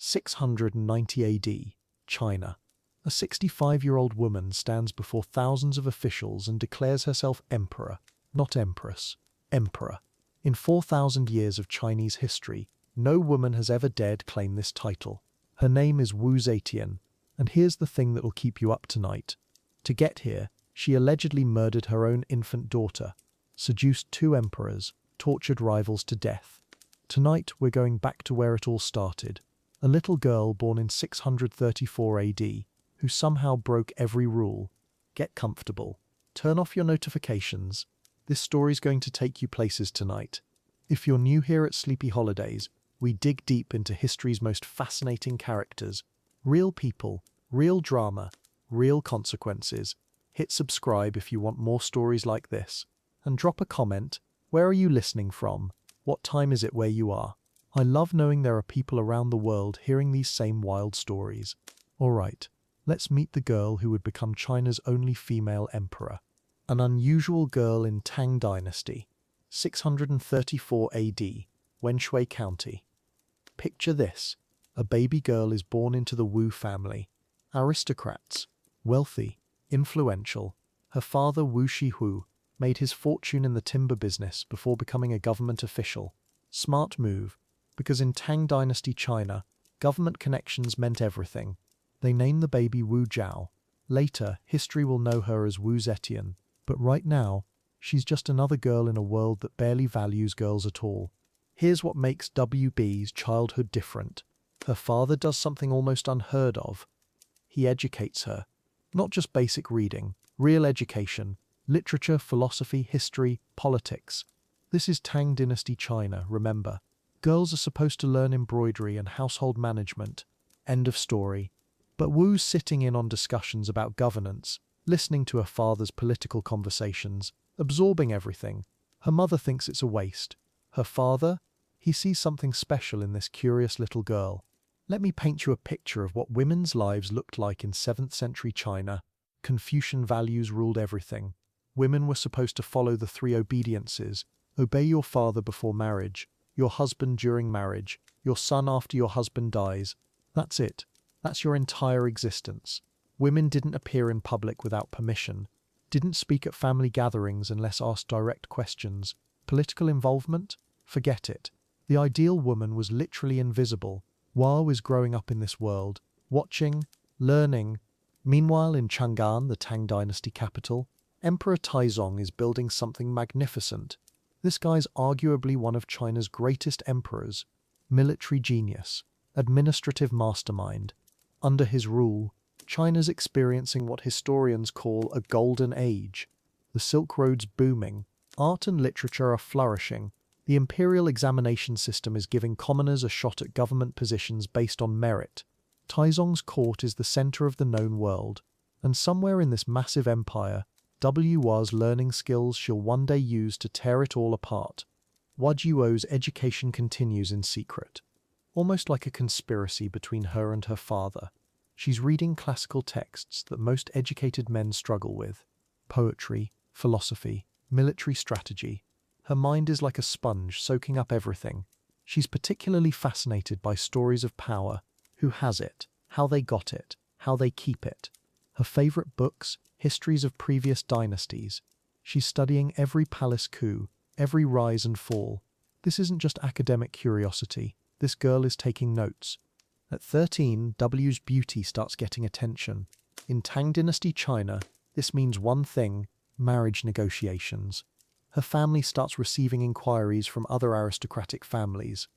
690 AD, China. A 65-year-old woman stands before thousands of officials and declares herself emperor, not empress, emperor. In 4,000 years of Chinese history, no woman has ever dared claim this title. Her name is Wu Zetian, and here's the thing that will keep you up tonight. To get here, she allegedly murdered her own infant daughter, seduced two emperors, tortured rivals to death. Tonight we're going back to where it all started. A little girl born in 634 AD, who somehow broke every rule. Get comfortable. Turn off your notifications. This story's going to take you places tonight. If you're new here at Sleepy Holidays, we dig deep into history's most fascinating characters. Real people, real drama, real consequences. Hit subscribe if you want more stories like this. And drop a comment. Where are you listening from? What time is it where you are? I love knowing there are people around the world hearing these same wild stories. Alright, let's meet the girl who would become China's only female emperor. An unusual girl in Tang Dynasty, 634 AD, Wenshui County. Picture this. A baby girl is born into the Wu family. Aristocrats, wealthy, influential. Her father Wu Shihu made his fortune in the timber business before becoming a government official. Smart move, because in Tang Dynasty China, government connections meant everything. They named the baby Wu Zhao. Later, history will know her as Wu Zetian, but right now, she's just another girl in a world that barely values girls at all. Here's what makes WB's childhood different. Her father does something almost unheard of. He educates her. Not just basic reading, real education, literature, philosophy, history, politics. This is Tang Dynasty China, remember. Girls are supposed to learn embroidery and household management. End of story. But Wu's sitting in on discussions about governance, listening to her father's political conversations, absorbing everything. Her mother thinks it's a waste. Her father? He sees something special in this curious little girl. Let me paint you a picture of what women's lives looked like in 7th century China. Confucian values ruled everything. Women were supposed to follow the 3 obediences. Obey your father before marriage, your husband during marriage, your son after your husband dies. That's it. That's your entire existence. Women didn't appear in public without permission, didn't speak at family gatherings unless asked direct questions. Political involvement? Forget it. The ideal woman was literally invisible. Hua is growing up in this world, watching, learning. Meanwhile, in Chang'an, the Tang Dynasty capital, Emperor Taizong is building something magnificent. This guy's arguably one of China's greatest emperors. Military genius, administrative mastermind. Under his rule, China's experiencing what historians call a golden age. The Silk Road's booming, art and literature are flourishing. The Imperial examination system is giving commoners a shot at government positions based on merit. Taizong's court is the center of the known world, and somewhere in this massive empire, Hua's learning skills she'll one day use to tear it all apart. Hua's education continues in secret, almost like a conspiracy between her and her father. She's reading classical texts that most educated men struggle with. Poetry, philosophy, military strategy. Her mind is like a sponge, soaking up everything. She's particularly fascinated by stories of power. Who has it? How they got it? How they keep it? Her favorite books, histories of previous dynasties. She's studying every palace coup, every rise and fall. This isn't just academic curiosity. This girl is taking notes. At 13, Wu's beauty starts getting attention. In Tang Dynasty China, this means one thing: marriage negotiations. Her family starts receiving inquiries from other aristocratic families.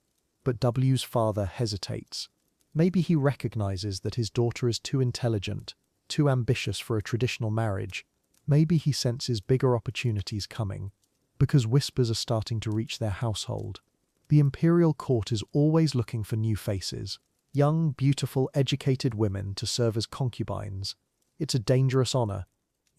But Wu's father hesitates. Maybe he recognizes that his daughter is too intelligent, too ambitious for a traditional marriage. Maybe he senses bigger opportunities coming, because whispers are starting to reach their household. The Imperial court is always looking for new faces, young, beautiful, educated women to serve as concubines. It's a dangerous honor.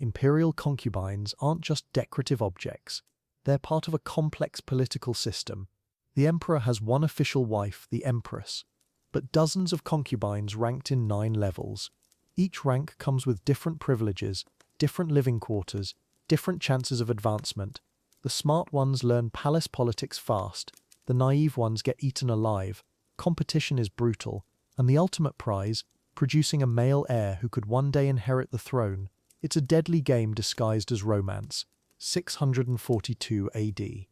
Imperial concubines aren't just decorative objects. They're part of a complex political system. The emperor has one official wife, the Empress, but dozens of concubines ranked in 9 levels. Each rank comes with different privileges, different living quarters, different chances of advancement. The smart ones learn palace politics fast. The naive ones get eaten alive. Competition is brutal. And the ultimate prize, producing a male heir who could one day inherit the throne. It's a deadly game disguised as romance. 642 AD.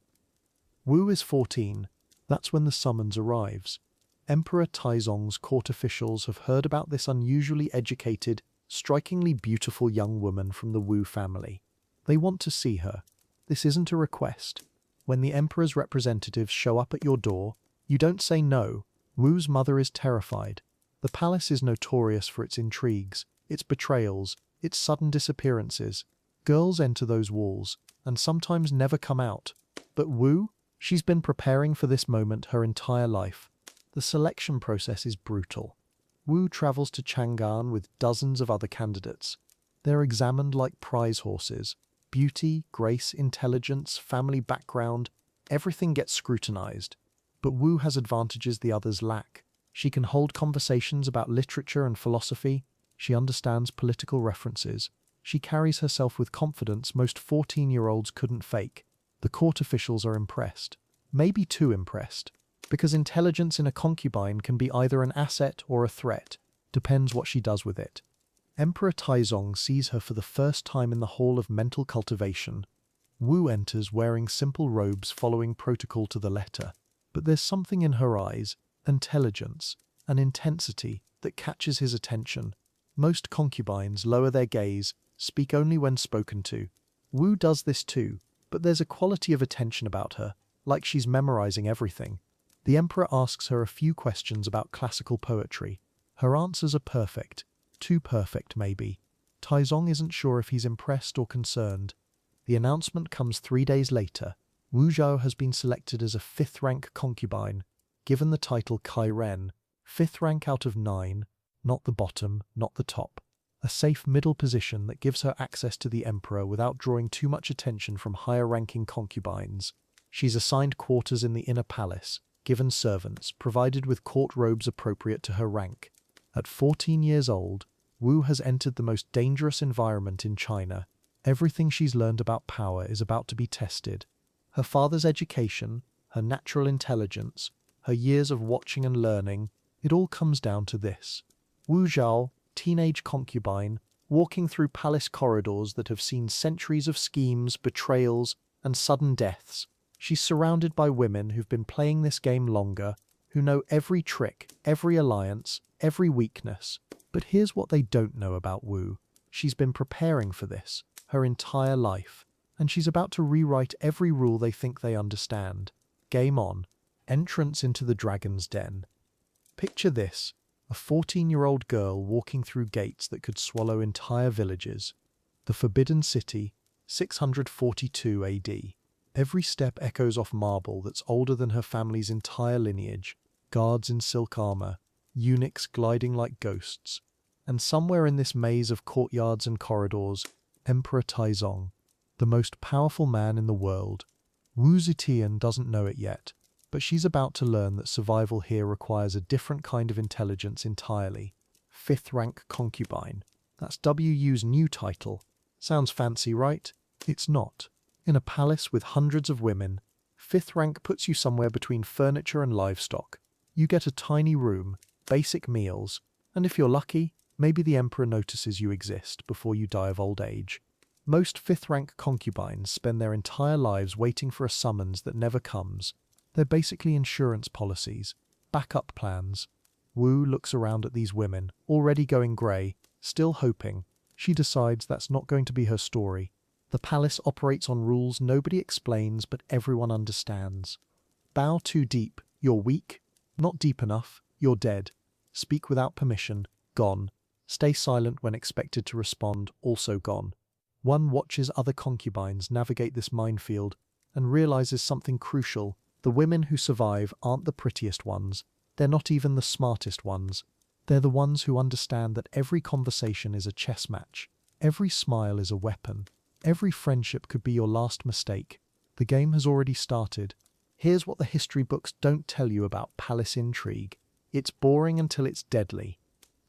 Wu is 14. That's when the summons arrives. Emperor Taizong's court officials have heard about this unusually educated, strikingly beautiful young woman from the Wu family. They want to see her. This isn't a request. When the emperor's representatives show up at your door, you don't say no. Wu's mother is terrified. The palace is notorious for its intrigues, its betrayals, its sudden disappearances. Girls enter those walls, and sometimes never come out. But Wu? She's been preparing for this moment her entire life. The selection process is brutal. Wu travels to Chang'an with dozens of other candidates. They're examined like prize horses. Beauty, grace, intelligence, family background, everything gets scrutinized. But Wu has advantages the others lack. She can hold conversations about literature and philosophy. She understands political references. She carries herself with confidence most 14-year-olds couldn't fake. The court officials are impressed. Maybe too impressed. Because intelligence in a concubine can be either an asset or a threat. Depends what she does with it. Emperor Taizong sees her for the first time in the Hall of Mental Cultivation. Wu enters wearing simple robes following protocol to the letter. But there's something in her eyes, intelligence, an intensity that catches his attention. Most concubines lower their gaze, speak only when spoken to. Wu does this too, but there's a quality of attention about her, like she's memorizing everything. The emperor asks her a few questions about classical poetry. Her answers are perfect. Too perfect, maybe. Taizong isn't sure if he's impressed or concerned. The announcement comes 3 days later. Wu Zhao has been selected as a 5th rank concubine, given the title Kai Ren, 5th rank out of 9, not the bottom, not the top. A safe middle position that gives her access to the emperor without drawing too much attention from higher-ranking concubines. She's assigned quarters in the inner palace, given servants, provided with court robes appropriate to her rank. At 14 years old, Wu has entered the most dangerous environment in China. Everything she's learned about power is about to be tested. Her father's education, her natural intelligence, her years of watching and learning, it all comes down to this. Wu Zhao, teenage concubine, walking through palace corridors that have seen centuries of schemes, betrayals, and sudden deaths. She's surrounded by women who've been playing this game longer, who know every trick, every alliance, every weakness. But here's what they don't know about Wu. She's been preparing for this her entire life, and she's about to rewrite every rule they think they understand. Game on. Entrance into the dragon's den. Picture this, a 14-year-old girl walking through gates that could swallow entire villages. The Forbidden City, 642 AD. Every step echoes off marble that's older than her family's entire lineage. Guards in silk armor, eunuchs gliding like ghosts. And somewhere in this maze of courtyards and corridors, Emperor Taizong, the most powerful man in the world. Wu Zetian doesn't know it yet, but she's about to learn that survival here requires a different kind of intelligence entirely. 5th rank concubine. That's WU's new title. Sounds fancy, right? It's not. In a palace with hundreds of women, 5th rank puts you somewhere between furniture and livestock. You get a tiny room, basic meals, and if you're lucky, maybe the emperor notices you exist before you die of old age. Most 5th rank concubines spend their entire lives waiting for a summons that never comes. They're basically insurance policies, backup plans. Wu looks around at these women, already going grey, still hoping. She decides that's not going to be her story. The palace operates on rules nobody explains but everyone understands. Bow too deep, you're weak. Not deep enough, you're dead. Speak without permission, gone. Stay silent when expected to respond, also gone. One watches other concubines navigate this minefield and realizes something crucial. The women who survive aren't the prettiest ones. They're not even the smartest ones. They're the ones who understand that every conversation is a chess match. Every smile is a weapon. Every friendship could be your last mistake. The game has already started. Here's what the history books don't tell you about palace intrigue. It's boring until it's deadly.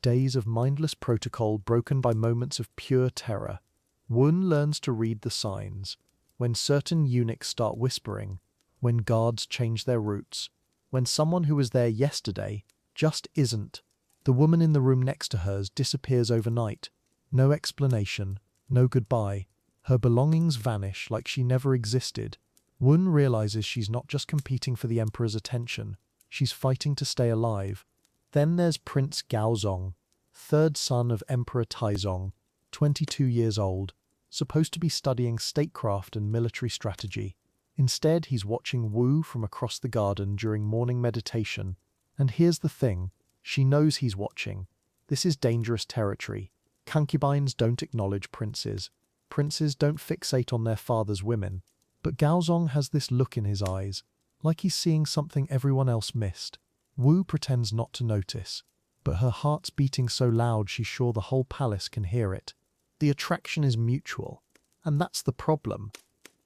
Days of mindless protocol broken by moments of pure terror. Wen learns to read the signs. When certain eunuchs start whispering. When guards change their routes. When someone who was there yesterday just isn't. The woman in the room next to hers disappears overnight. No explanation, no goodbye. Her belongings vanish like she never existed. Wen realizes she's not just competing for the emperor's attention, she's fighting to stay alive. Then there's Prince Gaozong, third son of Emperor Taizong, 22 years old, supposed to be studying statecraft and military strategy. Instead, he's watching Wu from across the garden during morning meditation. And here's the thing, she knows he's watching. This is dangerous territory. Concubines don't acknowledge princes. Princes don't fixate on their father's women. But Gaozong has this look in his eyes, like he's seeing something everyone else missed. Wu pretends not to notice, but her heart's beating so loud she's sure the whole palace can hear it. The attraction is mutual, and that's the problem.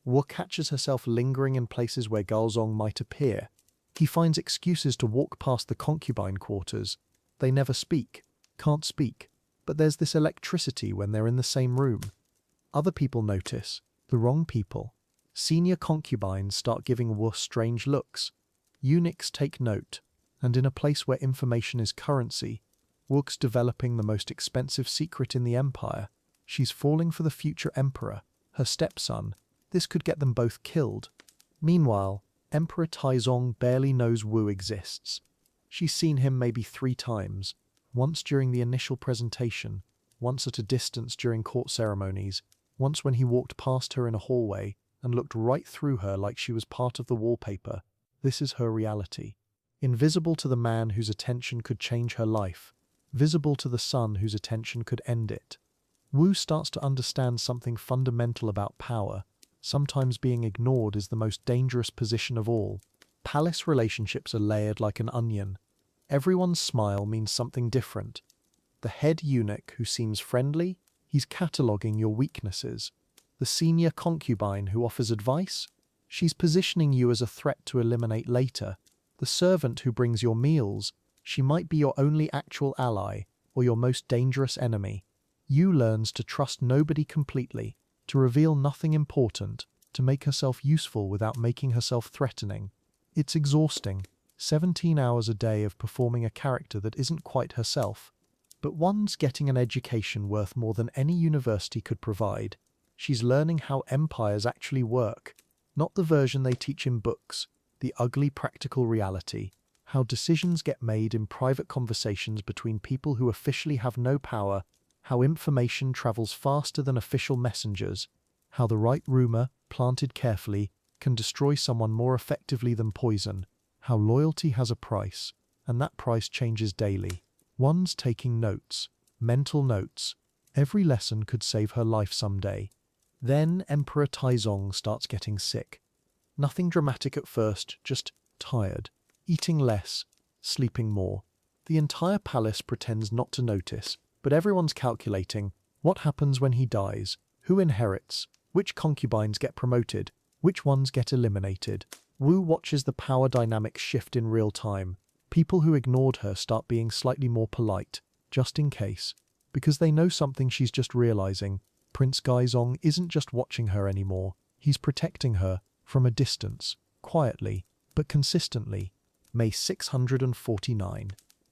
Wu catches herself lingering in places where Gaozong might appear. He finds excuses to walk past the concubine quarters. They never speak, can't speak, but there's this electricity when they're in the same room. Other people notice, the wrong people. Senior concubines start giving Wu strange looks. Eunuchs take note, and in a place where information is currency, Wu's developing the most expensive secret in the empire. She's falling for the future emperor, her stepson. This could get them both killed. Meanwhile, Emperor Taizong barely knows Wu exists. She's seen him maybe 3 times, once during the initial presentation, once at a distance during court ceremonies, once when he walked past her in a hallway and looked right through her like she was part of the wallpaper. This is her reality. Invisible to the man whose attention could change her life, visible to the son whose attention could end it. Wu starts to understand something fundamental about power. Sometimes being ignored is the most dangerous position of all. Palace relationships are layered like an onion. Everyone's smile means something different. The head eunuch who seems friendly, he's cataloguing your weaknesses. The senior concubine who offers advice, she's positioning you as a threat to eliminate later. The servant who brings your meals, she might be your only actual ally or your most dangerous enemy. Yu learns to trust nobody completely, to reveal nothing important, to make herself useful without making herself threatening. It's exhausting, 17 hours a day of performing a character that isn't quite herself. But one's getting an education worth more than any university could provide. She's learning how empires actually work, not the version they teach in books, the ugly practical reality, how decisions get made in private conversations between people who officially have no power, how information travels faster than official messengers, how the right rumor, planted carefully, can destroy someone more effectively than poison, how loyalty has a price, and that price changes daily. One's taking notes, mental notes. Every lesson could save her life someday. Then Emperor Taizong starts getting sick. Nothing dramatic at first, just tired, eating less, sleeping more. The entire palace pretends not to notice, but everyone's calculating what happens when he dies, who inherits, which concubines get promoted, which ones get eliminated. Wu watches the power dynamics shift in real time. People who ignored her start being slightly more polite, just in case, because they know something she's just realizing. Prince Gaozong isn't just watching her anymore, he's protecting her, from a distance, quietly, but consistently. May 649.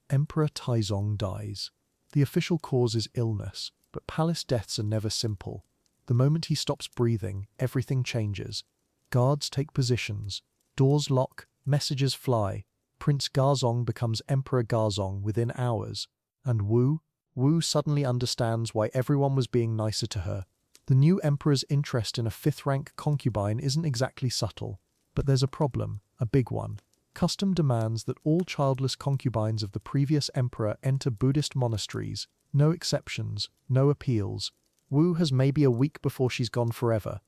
Emperor Taizong dies. The official cause is illness, but palace deaths are never simple. The moment he stops breathing, everything changes. Guards take positions, doors lock, messages fly. Prince Gaozong becomes Emperor Gaozong within hours. And Wu suddenly understands why everyone was being nicer to her. The new emperor's interest in a 5th-rank concubine isn't exactly subtle. But there's a problem, a big one. Custom demands that all childless concubines of the previous emperor enter Buddhist monasteries. No exceptions, no appeals. Wu has maybe a week before she's gone forever.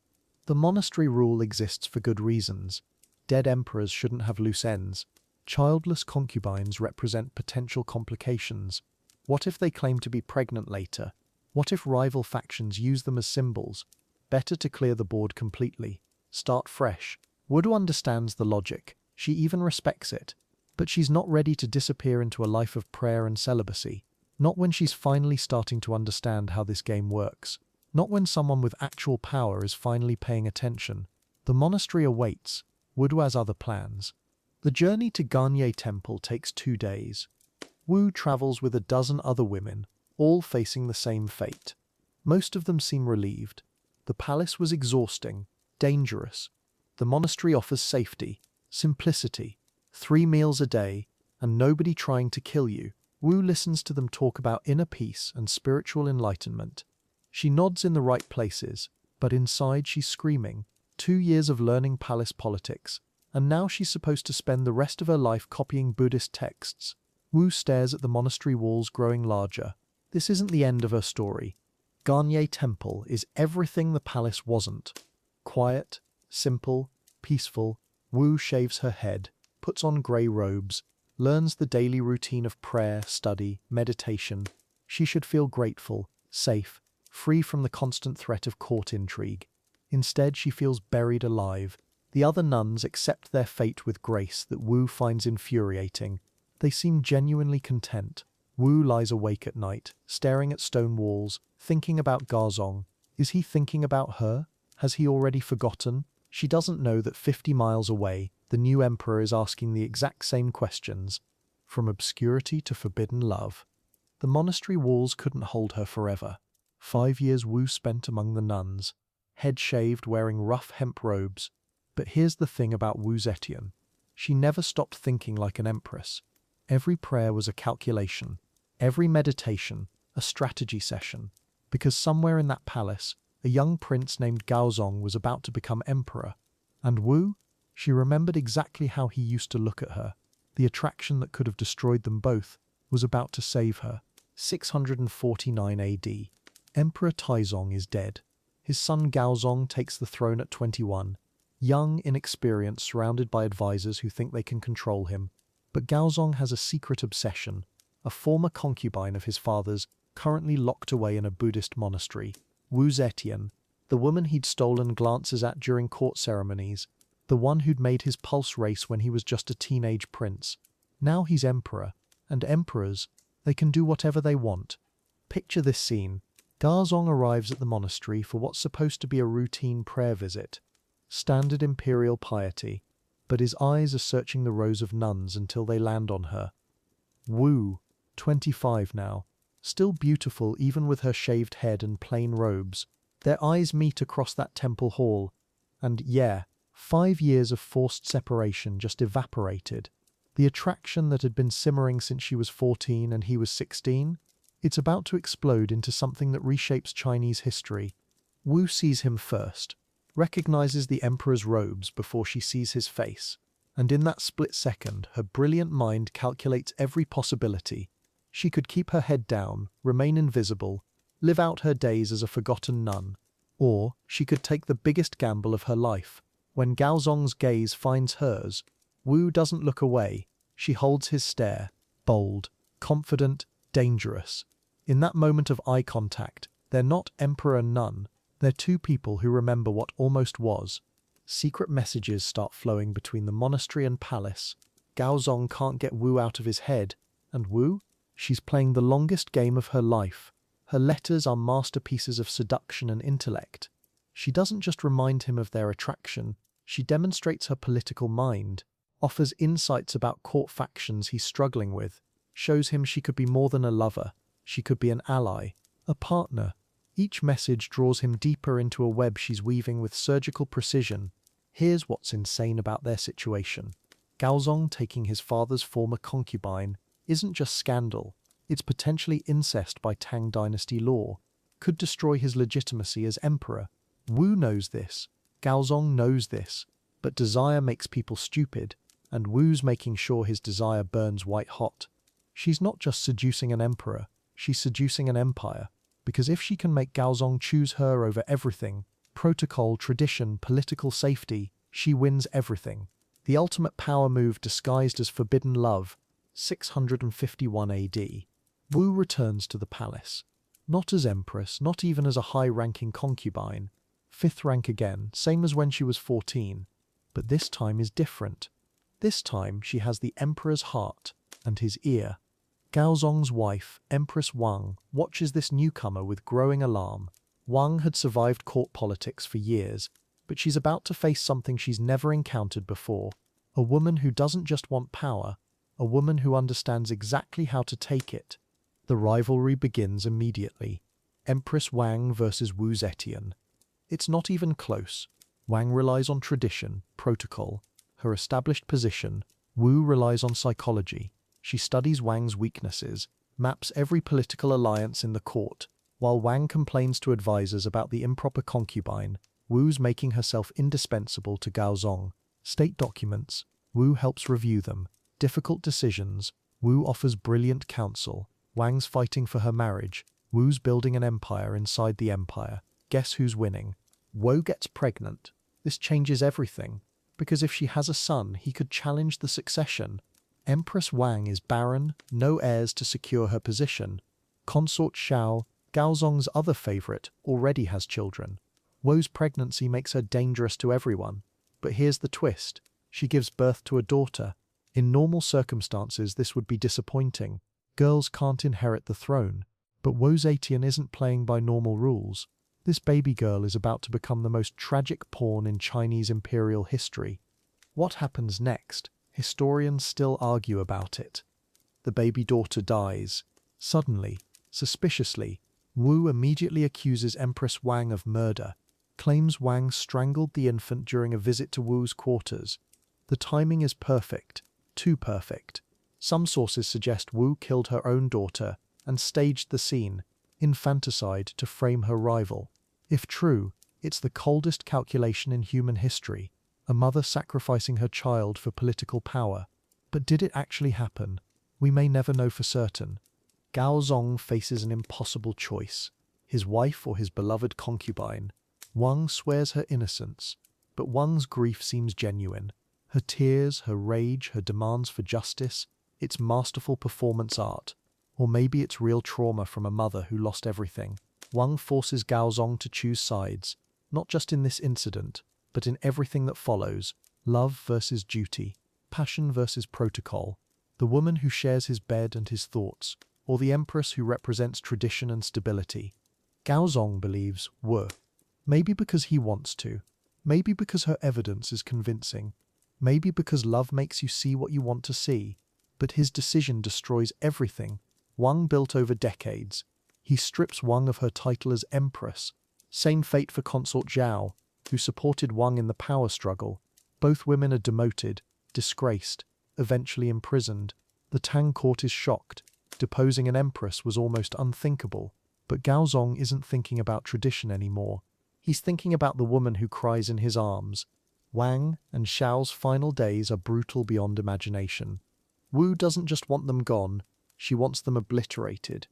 The monastery rule exists for good reasons. Dead emperors shouldn't have loose ends. Childless concubines represent potential complications. What if they claim to be pregnant later? What if rival factions use them as symbols? Better to clear the board completely. Start fresh. Wu understands the logic. She even respects it. But she's not ready to disappear into a life of prayer and celibacy. Not when she's finally starting to understand how this game works. Not when someone with actual power is finally paying attention. The monastery awaits. Wu has other plans. The journey to Garnier Temple takes 2 days. Wu travels with a dozen other women, all facing the same fate. Most of them seem relieved. The palace was exhausting, dangerous. The monastery offers safety, simplicity, 3 meals a day, and nobody trying to kill you. Wu listens to them talk about inner peace and spiritual enlightenment. She nods in the right places, but inside she's screaming. 2 years of learning palace politics, and now she's supposed to spend the rest of her life copying Buddhist texts. Wu stares at the monastery walls growing larger. This isn't the end of her story. Garnier Temple is everything the palace wasn't. Quiet, simple, peaceful. Wu shaves her head, puts on grey robes, learns the daily routine of prayer, study, meditation. She should feel grateful, safe, free from the constant threat of court intrigue. Instead, she feels buried alive. The other nuns accept their fate with grace that Wu finds infuriating. They seem genuinely content. Wu lies awake at night, staring at stone walls, thinking about Gaozong. Is he thinking about her? Has he already forgotten? She doesn't know that 50 miles away, the new emperor is asking the exact same questions. From obscurity to forbidden love. The monastery walls couldn't hold her forever. 5 years Wu spent among the nuns, head shaved, wearing rough hemp robes. But here's the thing about Wu Zetian. She never stopped thinking like an empress. Every prayer was a calculation. Every meditation, a strategy session. Because somewhere in that palace, a young prince named Gaozong was about to become emperor. And Wu? She remembered exactly how he used to look at her. The attraction that could have destroyed them both was about to save her. 649 AD. Emperor Taizong is dead. His son Gaozong takes the throne at 21. Young, inexperienced, surrounded by advisors who think they can control him. But Gaozong has a secret obsession. A former concubine of his father's, currently locked away in a Buddhist monastery. Wu Zetian, the woman he'd stolen glances at during court ceremonies. The one who'd made his pulse race when he was just a teenage prince. Now he's emperor, and emperors, they can do whatever they want. Picture this scene. Gaozong arrives at the monastery for what's supposed to be a routine prayer visit. Standard imperial piety, but his eyes are searching the rows of nuns until they land on her. Wu, 25 now, still beautiful even with her shaved head and plain robes. Their eyes meet across that temple hall, and 5 years of forced separation just evaporated. The attraction that had been simmering since she was 14 and he was 16, it's about to explode into something that reshapes Chinese history. Wu sees him first, recognizes the emperor's robes before she sees his face, and in that split second, her brilliant mind calculates every possibility. She could keep her head down, remain invisible, live out her days as a forgotten nun, or she could take the biggest gamble of her life. When Gaozong's gaze finds hers, Wu doesn't look away. She holds his stare, bold, confident, dangerous. In that moment of eye contact, they're not emperor and nun. They're two people who remember what almost was. Secret messages start flowing between the monastery and palace. Gaozong can't get Wu out of his head. And Wu? She's playing the longest game of her life. Her letters are masterpieces of seduction and intellect. She doesn't just remind him of their attraction. She demonstrates her political mind, offers insights about court factions he's struggling with, shows him she could be more than a lover. She could be an ally, a partner. Each message draws him deeper into a web she's weaving with surgical precision. Here's what's insane about their situation. Gaozong taking his father's former concubine isn't just scandal, it's potentially incest by Tang Dynasty law. Could destroy his legitimacy as emperor. Wu knows this, Gaozong knows this, but desire makes people stupid, and Wu's making sure his desire burns white hot. She's not just seducing an emperor, she's seducing an empire. Because if she can make Gaozong choose her over everything, protocol, tradition, political safety, she wins everything. The ultimate power move disguised as forbidden love, 651 AD. Wu returns to the palace. Not as empress, not even as a high-ranking concubine. 5th rank again, same as when she was 14. But this time is different. This time she has the emperor's heart and his ear. Gaozong's wife, Empress Wang, watches this newcomer with growing alarm. Wang had survived court politics for years, but she's about to face something she's never encountered before. A woman who doesn't just want power, a woman who understands exactly how to take it. The rivalry begins immediately. Empress Wang versus Wu Zetian. It's not even close. Wang relies on tradition, protocol, her established position. Wu relies on psychology. She studies Wang's weaknesses, maps every political alliance in the court. While Wang complains to advisors about the improper concubine, Wu's making herself indispensable to Gaozong. State documents, Wu helps review them. Difficult decisions, Wu offers brilliant counsel. Wang's fighting for her marriage. Wu's building an empire inside the empire. Guess who's winning? Wu gets pregnant. This changes everything, because if she has a son, he could challenge the succession. Empress Wang is barren, no heirs to secure her position. Consort Xiao, Gaozong's other favorite, already has children. Wu's pregnancy makes her dangerous to everyone. But here's the twist. She gives birth to a daughter. In normal circumstances, this would be disappointing. Girls can't inherit the throne. But Wu Zetian isn't playing by normal rules. This baby girl is about to become the most tragic pawn in Chinese imperial history. What happens next? Historians still argue about it. The baby daughter dies. Suddenly, suspiciously, Wu immediately accuses Empress Wang of murder, claims Wang strangled the infant during a visit to Wu's quarters. The timing is perfect, too perfect. Some sources suggest Wu killed her own daughter and staged the scene, infanticide, to frame her rival. If true, it's the coldest calculation in human history, a mother sacrificing her child for political power. But did it actually happen? We may never know for certain. Gaozong faces an impossible choice, his wife or his beloved concubine. Wang swears her innocence, but Wang's grief seems genuine. Her tears, her rage, her demands for justice, it's masterful performance art. Or maybe it's real trauma from a mother who lost everything. Wang forces Gaozong to choose sides, not just in this incident, but in everything that follows. Love versus duty, passion versus protocol, the woman who shares his bed and his thoughts, or the empress who represents tradition and stability. Gaozong believes Wu. Maybe because he wants to, maybe because her evidence is convincing, maybe because love makes you see what you want to see. But his decision destroys everything Wang built over decades. He strips Wang of her title as Empress. Same fate for Consort Zhao, who supported Wang in the power struggle. Both women are demoted, disgraced, eventually imprisoned. The Tang court is shocked. Deposing an empress was almost unthinkable. But Gaozong isn't thinking about tradition anymore. He's thinking about the woman who cries in his arms. Wang and Xiao's final days are brutal beyond imagination. Wu doesn't just want them gone, she wants them obliterated.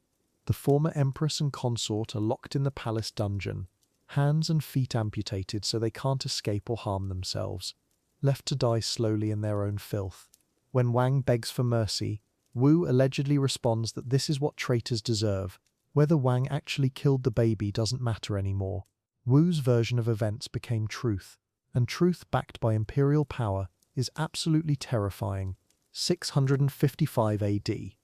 The former empress and consort are locked in the palace dungeon, hands and feet amputated so they can't escape or harm themselves, left to die slowly in their own filth. When Wang begs for mercy, Wu allegedly responds that this is what traitors deserve. Whether Wang actually killed the baby doesn't matter anymore. Wu's version of events became truth, and truth backed by imperial power is absolutely terrifying. 655 AD.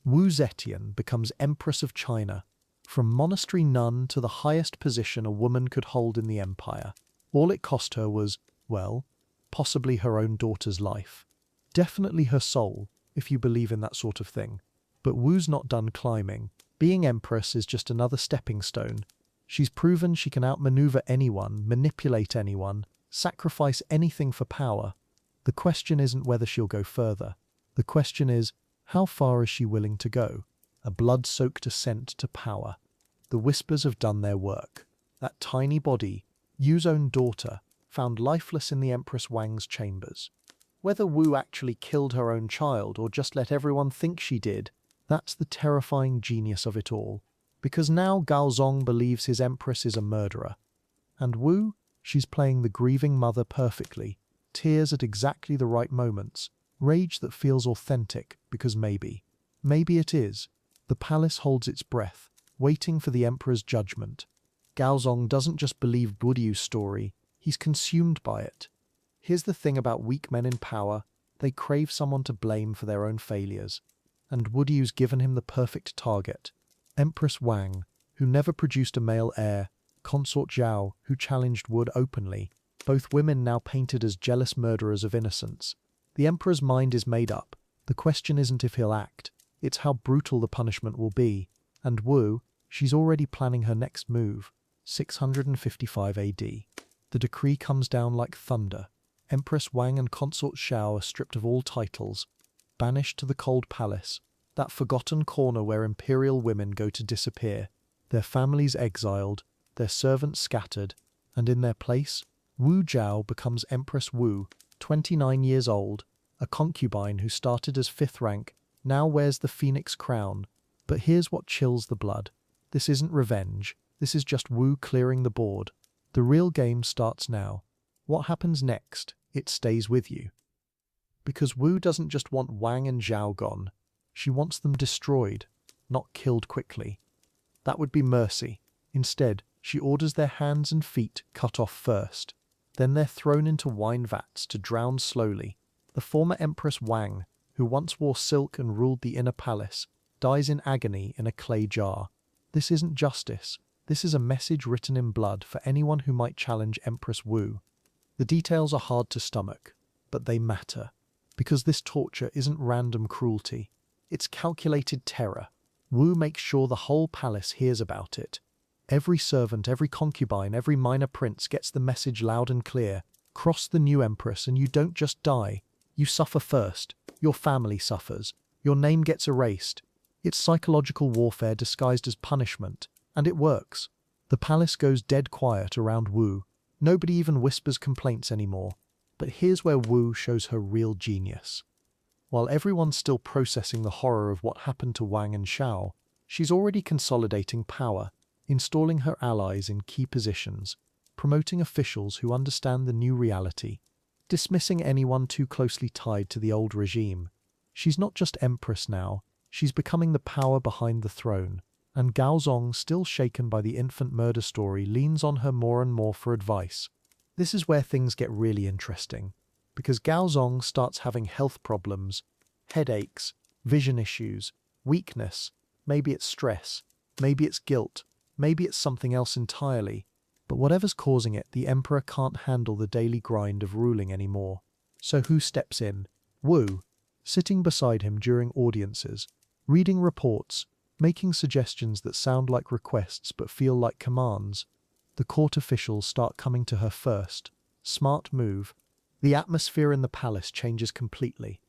Wu Zetian becomes Empress of China, from monastery nun to the highest position a woman could hold in the empire. All it cost her was, well, possibly her own daughter's life. Definitely her soul, if you believe in that sort of thing. But Wu's not done climbing. Being Empress is just another stepping stone. She's proven she can outmaneuver anyone, manipulate anyone, sacrifice anything for power. The question isn't whether she'll go further. The question is, how far is she willing to go? A blood-soaked ascent to power. The whispers have done their work. That tiny body, Yu's own daughter, found lifeless in the Empress Wang's chambers. Whether Wu actually killed her own child or just let everyone think she did, that's the terrifying genius of it all. Because now Gaozong believes his Empress is a murderer. And Wu, she's playing the grieving mother perfectly. Tears at exactly the right moments. Rage that feels authentic, because maybe it is. The palace holds its breath, waiting for the Emperor's judgment. Gaozong doesn't just believe Wudiu's story, he's consumed by it. Here's the thing about weak men in power, they crave someone to blame for their own failures. And Wudiu's given him the perfect target. Empress Wang, who never produced a male heir, Consort Zhao, who challenged Wu openly, both women now painted as jealous murderers of innocence. The Emperor's mind is made up. The question isn't if he'll act, it's how brutal the punishment will be. And Wu, she's already planning her next move. 655 AD. The decree comes down like thunder. Empress Wang and Consort Xiao are stripped of all titles, banished to the cold palace, that forgotten corner where imperial women go to disappear, their families exiled, their servants scattered, and in their place, Wu Zhao becomes Empress Wu, 29 years old, a concubine who started as 5th rank, now wears the phoenix crown. But here's what chills the blood. This isn't revenge, this is just Wu clearing the board. The real game starts now. What happens next? It stays with you. Because Wu doesn't just want Wang and Zhao gone, she wants them destroyed, not killed quickly. That would be mercy. Instead, she orders their hands and feet cut off first. Then they're thrown into wine vats to drown slowly. The former Empress Wang, who once wore silk and ruled the inner palace, dies in agony in a clay jar. This isn't justice. This is a message written in blood for anyone who might challenge Empress Wu. The details are hard to stomach, but they matter. Because this torture isn't random cruelty. It's calculated terror. Wu makes sure the whole palace hears about it. Every servant, every concubine, every minor prince gets the message loud and clear. Cross the new Empress and you don't just die. You suffer first. Your family suffers. Your name gets erased. It's psychological warfare disguised as punishment. And it works. The palace goes dead quiet around Wu. Nobody even whispers complaints anymore. But here's where Wu shows her real genius. While everyone's still processing the horror of what happened to Wang and Xiao, she's already consolidating power, installing her allies in key positions, promoting officials who understand the new reality, dismissing anyone too closely tied to the old regime. She's not just Empress now, she's becoming the power behind the throne. And Gaozong, still shaken by the infant murder story, leans on her more and more for advice. This is where things get really interesting, because Gaozong starts having health problems, headaches, vision issues, weakness, maybe it's stress, maybe it's guilt, maybe it's something else entirely. But whatever's causing it, the Emperor can't handle the daily grind of ruling anymore. So who steps in? Wu, sitting beside him during audiences, reading reports, making suggestions that sound like requests but feel like commands. The court officials start coming to her first. Smart move. The atmosphere in the palace changes completely.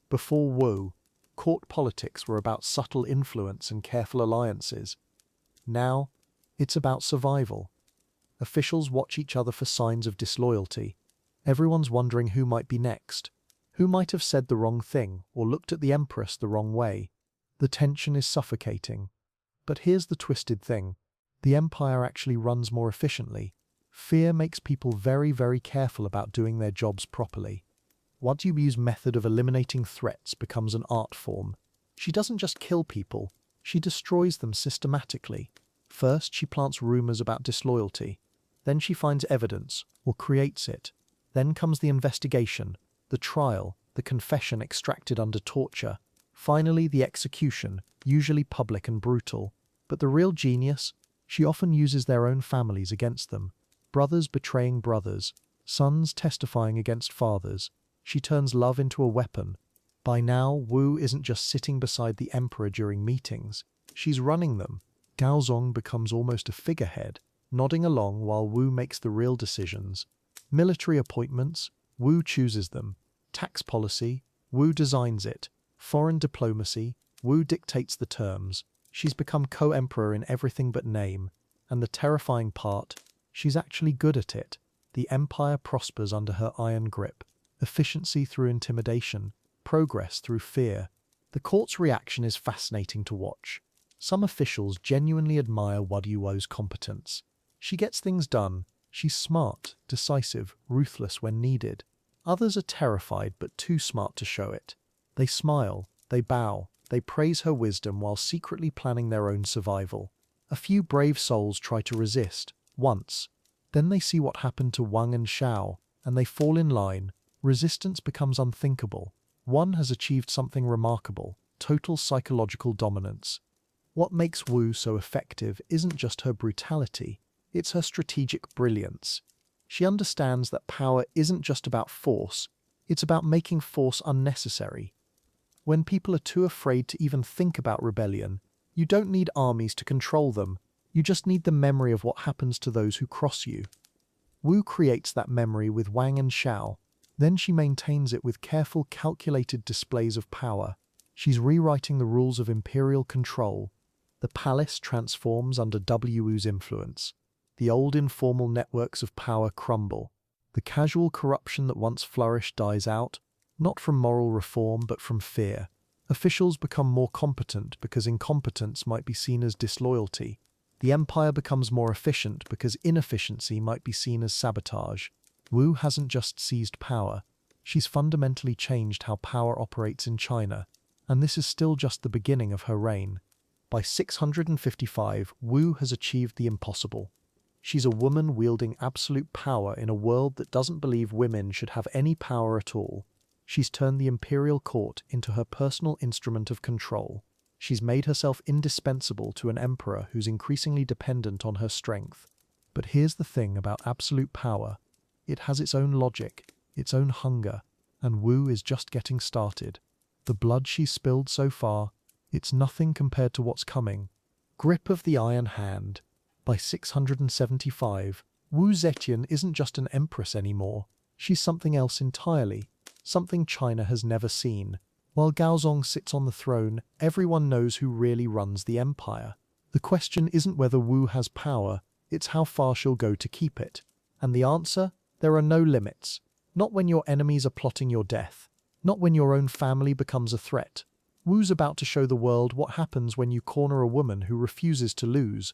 Before Wu, court politics were about subtle influence and careful alliances. Now, it's about survival. Officials watch each other for signs of disloyalty. Everyone's wondering who might be next. Who might have said the wrong thing or looked at the Empress the wrong way. The tension is suffocating. But here's the twisted thing. The empire actually runs more efficiently. Fear makes people very, very careful about doing their jobs properly. Once Yu's method of eliminating threats becomes an art form. She doesn't just kill people, she destroys them systematically. First, she plants rumors about disloyalty. Then she finds evidence, or creates it. Then comes the investigation, the trial, the confession extracted under torture. Finally, the execution, usually public and brutal. But the real genius? She often uses their own families against them. Brothers betraying brothers, sons testifying against fathers. She turns love into a weapon. By now, Wu isn't just sitting beside the Emperor during meetings. She's running them. Gaozong becomes almost a figurehead, nodding along while Wu makes the real decisions. Military appointments, Wu chooses them. Tax policy, Wu designs it. Foreign diplomacy, Wu dictates the terms. She's become co-emperor in everything but name. And the terrifying part, she's actually good at it. The empire prospers under her iron grip. Efficiency through intimidation, progress through fear. The court's reaction is fascinating to watch. Some officials genuinely admire Wu's competence. She gets things done. She's smart, decisive, ruthless when needed. Others are terrified but too smart to show it. They smile, they bow, they praise her wisdom while secretly planning their own survival. A few brave souls try to resist, once. Then they see what happened to Wang and Xiao, and they fall in line. Resistance becomes unthinkable. One has achieved something remarkable, total psychological dominance. What makes Wu so effective isn't just her brutality, it's her strategic brilliance. She understands that power isn't just about force, it's about making force unnecessary. When people are too afraid to even think about rebellion, you don't need armies to control them. You just need the memory of what happens to those who cross you. Wu creates that memory with Wang and Xiao. Then she maintains it with careful, calculated displays of power. She's rewriting the rules of imperial control. The palace transforms under Wu's influence. The old informal networks of power crumble. The casual corruption that once flourished dies out, not from moral reform but from fear. Officials become more competent because incompetence might be seen as disloyalty. The empire becomes more efficient because inefficiency might be seen as sabotage. Wu hasn't just seized power, she's fundamentally changed how power operates in China, and this is still just the beginning of her reign. By 655, Wu has achieved the impossible. She's a woman wielding absolute power in a world that doesn't believe women should have any power at all. She's turned the imperial court into her personal instrument of control. She's made herself indispensable to an emperor who's increasingly dependent on her strength. But here's the thing about absolute power. It has its own logic, its own hunger, and Wu is just getting started. The blood she's spilled so far, it's nothing compared to what's coming. Grip of the Iron Hand. By 675, Wu Zetian isn't just an empress anymore. She's something else entirely, something China has never seen. While Gaozong sits on the throne, everyone knows who really runs the empire. The question isn't whether Wu has power, it's how far she'll go to keep it. And the answer? There are no limits. Not when your enemies are plotting your death. Not when your own family becomes a threat. Wu's about to show the world what happens when you corner a woman who refuses to lose.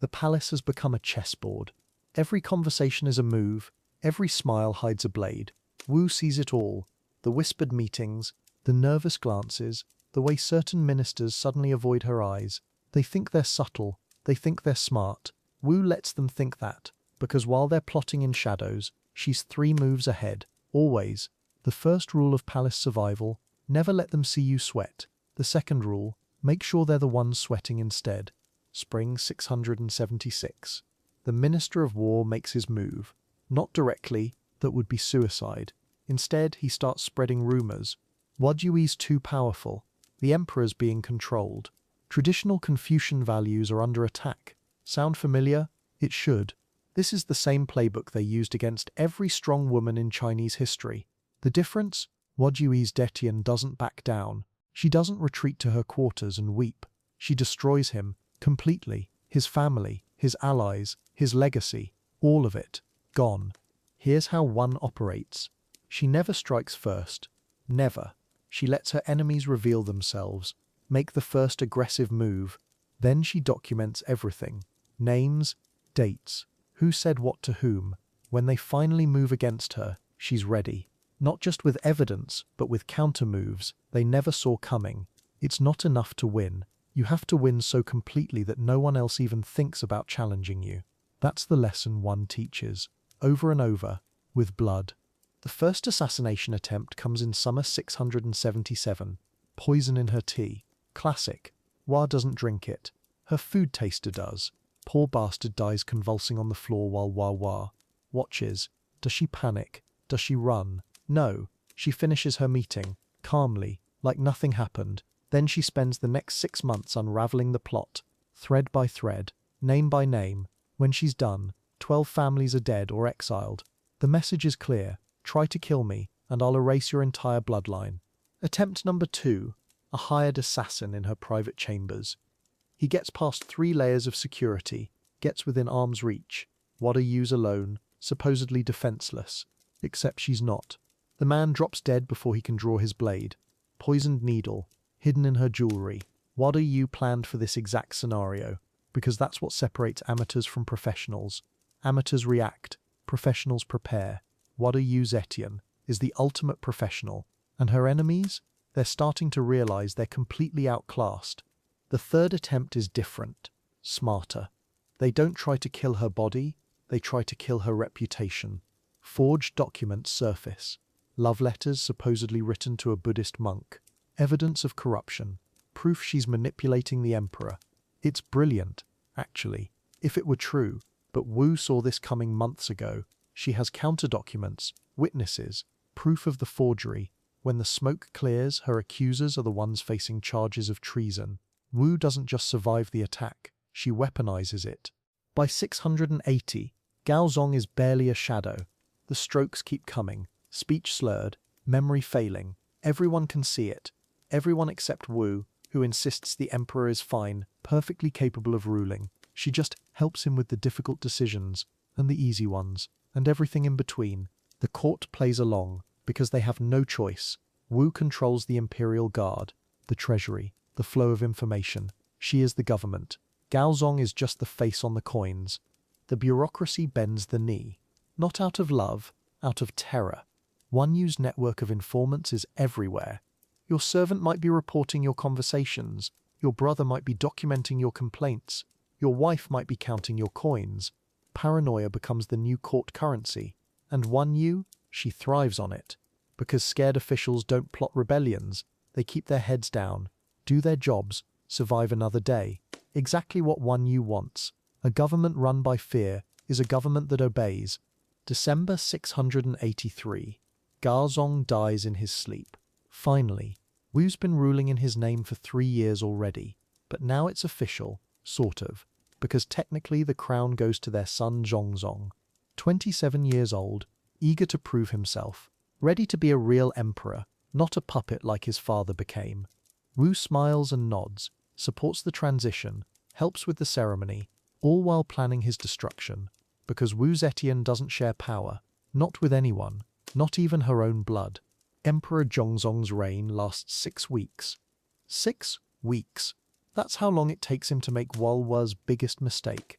The palace has become a chessboard. Every conversation is a move, every smile hides a blade. Wu sees it all. The whispered meetings, the nervous glances, the way certain ministers suddenly avoid her eyes. They think they're subtle, they think they're smart. Wu lets them think that, because while they're plotting in shadows, she's 3 moves ahead, always. The first rule of palace survival, never let them see you sweat. The second rule, make sure they're the ones sweating instead. Spring 676. The Minister of War makes his move. Not directly, that would be suicide. Instead, he starts spreading rumors. Wajui's too powerful. The emperor's being controlled. Traditional Confucian values are under attack. Sound familiar? It should. This is the same playbook they used against every strong woman in Chinese history. The difference? Wu Zetian doesn't back down. She doesn't retreat to her quarters and weep. She destroys him, completely. His family, his allies, his legacy, all of it, gone. Here's how one operates. She never strikes first. Never. She lets her enemies reveal themselves, make the first aggressive move. Then she documents everything. Names, dates, who said what to whom. When they finally move against her, she's ready. Not just with evidence, but with counter moves they never saw coming. It's not enough to win. You have to win so completely that no one else even thinks about challenging you. That's the lesson one teaches, over and over, with blood. The first assassination attempt comes in summer 677. Poison in her tea. Classic. Wu doesn't drink it. Her food taster does. Poor bastard dies convulsing on the floor while Wu watches. Does she panic? Does she run? No. She finishes her meeting, calmly, like nothing happened. Then she spends the next 6 months unraveling the plot, thread by thread, name by name. When she's done, 12 families are dead or exiled. The message is clear. Try to kill me, and I'll erase your entire bloodline. Attempt number 2. A hired assassin in her private chambers. He gets past 3 layers of security, gets within arm's reach. Wu Yu's alone, supposedly defenseless. Except she's not. The man drops dead before he can draw his blade. Poisoned needle, hidden in her jewelry. Wu Yu planned for this exact scenario, because that's what separates amateurs from professionals. Amateurs react, professionals prepare. Wu Zetian is the ultimate professional, and her enemies? They're starting to realize they're completely outclassed. The third attempt is different, smarter. They don't try to kill her body, they try to kill her reputation. Forged documents surface. Love letters supposedly written to a Buddhist monk. Evidence of corruption. Proof she's manipulating the emperor. It's brilliant, actually, if it were true. But Wu saw this coming months ago. She has counter-documents, witnesses, proof of the forgery. When the smoke clears, her accusers are the ones facing charges of treason. Wu doesn't just survive the attack, she weaponizes it. By 680, Gaozong is barely a shadow. The strokes keep coming, speech slurred, memory failing. Everyone can see it. Everyone except Wu, who insists the emperor is fine, perfectly capable of ruling. She just helps him with the difficult decisions, and the easy ones, and everything in between. The court plays along, because they have no choice. Wu controls the Imperial Guard, the treasury, the flow of information. She is the government. Gaozong is just the face on the coins. The bureaucracy bends the knee. Not out of love, out of terror. Wan Yu's network of informants is everywhere. Your servant might be reporting your conversations. Your brother might be documenting your complaints. Your wife might be counting your coins. Paranoia becomes the new court currency. And Wan Yu, she thrives on it. Because scared officials don't plot rebellions. They keep their heads down, do their jobs, survive another day. Exactly what Wan Yu wants. A government run by fear is a government that obeys. December 683. Gaozong dies in his sleep. Finally, Wu's been ruling in his name for 3 years already. But now it's official, sort of. Because technically the crown goes to their son Zhongzong. 27 years old, eager to prove himself. Ready to be a real emperor, not a puppet like his father became. Wu smiles and nods, supports the transition, helps with the ceremony, all while planning his destruction. Because Wu Zetian doesn't share power, not with anyone, not even her own blood. Emperor Zhongzong's reign lasts 6 weeks. 6 weeks. That's how long it takes him to make Walwa's biggest mistake.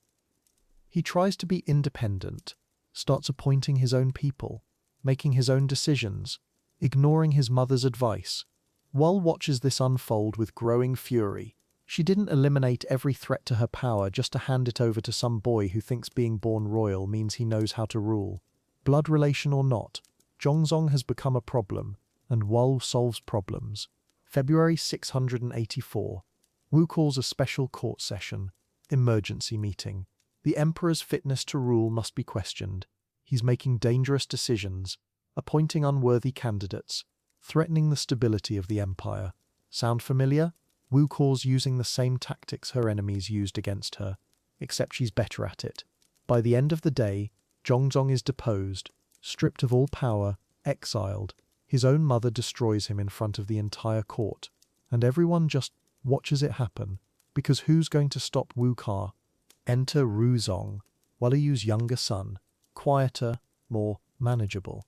He tries to be independent, starts appointing his own people, making his own decisions, ignoring his mother's advice. Wal watches this unfold with growing fury. She didn't eliminate every threat to her power just to hand it over to some boy who thinks being born royal means he knows how to rule. Blood relation or not, Zhongzong has become a problem, and Wal solves problems. February 684. Wu calls a special court session, emergency meeting. The emperor's fitness to rule must be questioned. He's making dangerous decisions, appointing unworthy candidates, threatening the stability of the empire. Sound familiar? Wu calls using the same tactics her enemies used against her, except she's better at it. By the end of the day, Zhongzong is deposed, stripped of all power, exiled. His own mother destroys him in front of the entire court, and everyone just watches it happen, because who's going to stop Wu Ka? Enter Ruzong, Walayu's younger son, quieter, more manageable.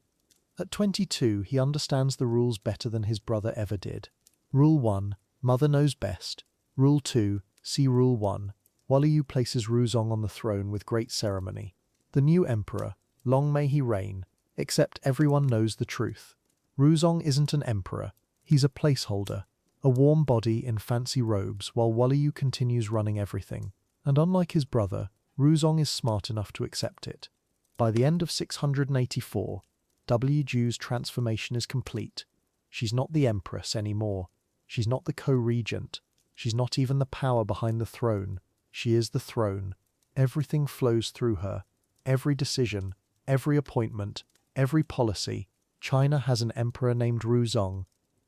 At 22, he understands the rules better than his brother ever did. Rule 1, Mother knows best. Rule 2, see Rule 1. Walayu places Ruzong on the throne with great ceremony. The new emperor, long may he reign, except everyone knows the truth. Ruzong isn't an emperor, he's a placeholder, a warm body in fancy robes while Walayu continues running everything. And unlike his brother, Ruzong is smart enough to accept it. By the end of 684, Wu's transformation is complete. She's not the empress anymore. She's not the co-regent. She's not even the power behind the throne. She is the throne. Everything flows through her. Every decision, every appointment, every policy. China has an emperor named Ruzong,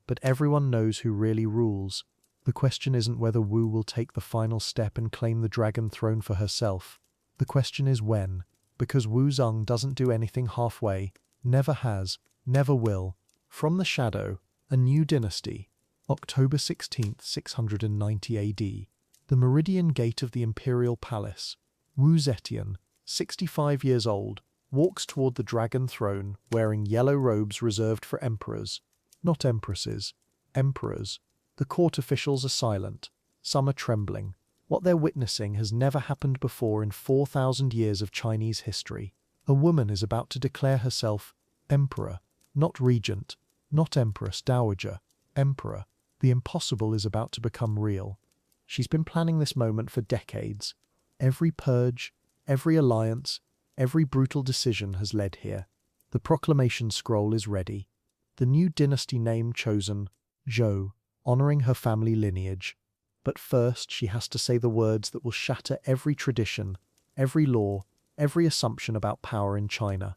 but everyone knows who really rules. The question isn't whether Wu will take the final step and claim the dragon throne for herself. The question is when, because Wu Zong doesn't do anything halfway, never has, never will. From the Shadow, a new dynasty. October 16, 690 AD. The Meridian Gate of the Imperial Palace. Wu Zetian, 65 years old, walks toward the dragon throne wearing yellow robes reserved for emperors. Not empresses, emperors. The court officials are silent. Some are trembling. What they're witnessing has never happened before in 4,000 years of Chinese history. A woman is about to declare herself emperor, not regent, not empress dowager, emperor. The impossible is about to become real. She's been planning this moment for decades. Every purge, every alliance, every brutal decision has led here. The proclamation scroll is ready. The new dynasty name chosen, Zhou, honoring her family lineage. But first she has to say the words that will shatter every tradition, every law, every assumption about power in China.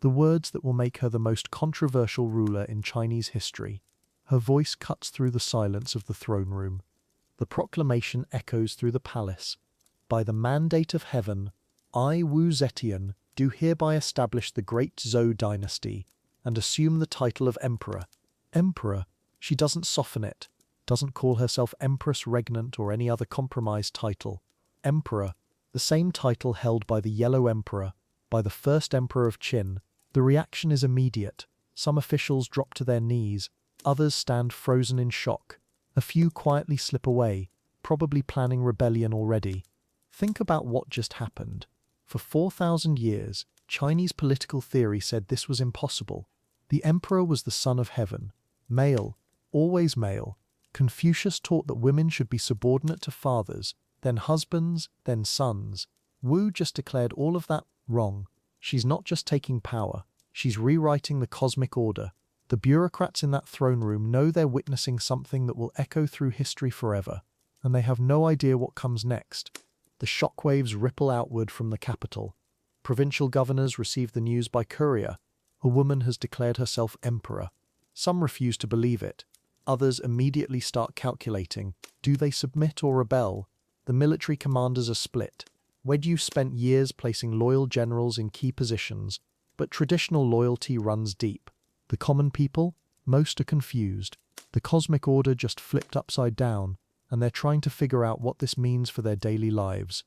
the words that will make her the most controversial ruler in Chinese history. Her voice cuts through the silence of the throne room. The proclamation echoes through the palace. By the mandate of heaven, I, Wu Zetian, do hereby establish the great Zhou dynasty and assume the title of Emperor. Emperor, she doesn't soften it, doesn't call herself Empress Regnant or any other compromised title. Emperor, the same title held by the Yellow Emperor, by the first Emperor of Qin. The reaction is immediate. Some officials drop to their knees, others stand frozen in shock. A few quietly slip away, probably planning rebellion already. Think about what just happened. For 4,000 years, Chinese political theory said this was impossible. The emperor was the son of heaven. Male, always male. Confucius taught that women should be subordinate to fathers, then husbands, then sons. Wu just declared all of that wrong. She's not just taking power, she's rewriting the cosmic order. The bureaucrats in that throne room know they're witnessing something that will echo through history forever, and they have no idea what comes next. The shockwaves ripple outward from the capital. Provincial governors receive the news by courier. A woman has declared herself emperor. Some refuse to believe it. Others immediately start calculating. Do they submit or rebel? The military commanders are split. Wedyu spent years placing loyal generals in key positions, but traditional loyalty runs deep. The common people? Most are confused. The cosmic order just flipped upside down, and they're trying to figure out what this means for their daily lives.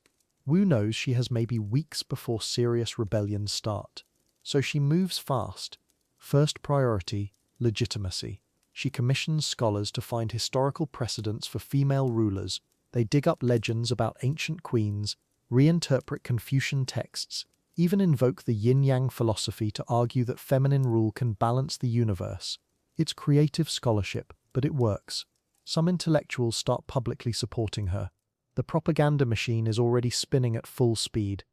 Wu knows she has maybe weeks before serious rebellions start, so she moves fast. First priority, legitimacy. She commissions scholars to find historical precedents for female rulers. They dig up legends about ancient queens, reinterpret Confucian texts, even invoke the yin-yang philosophy to argue that feminine rule can balance the universe. It's creative scholarship, but it works. Some intellectuals start publicly supporting her. The propaganda machine is already spinning at full speed.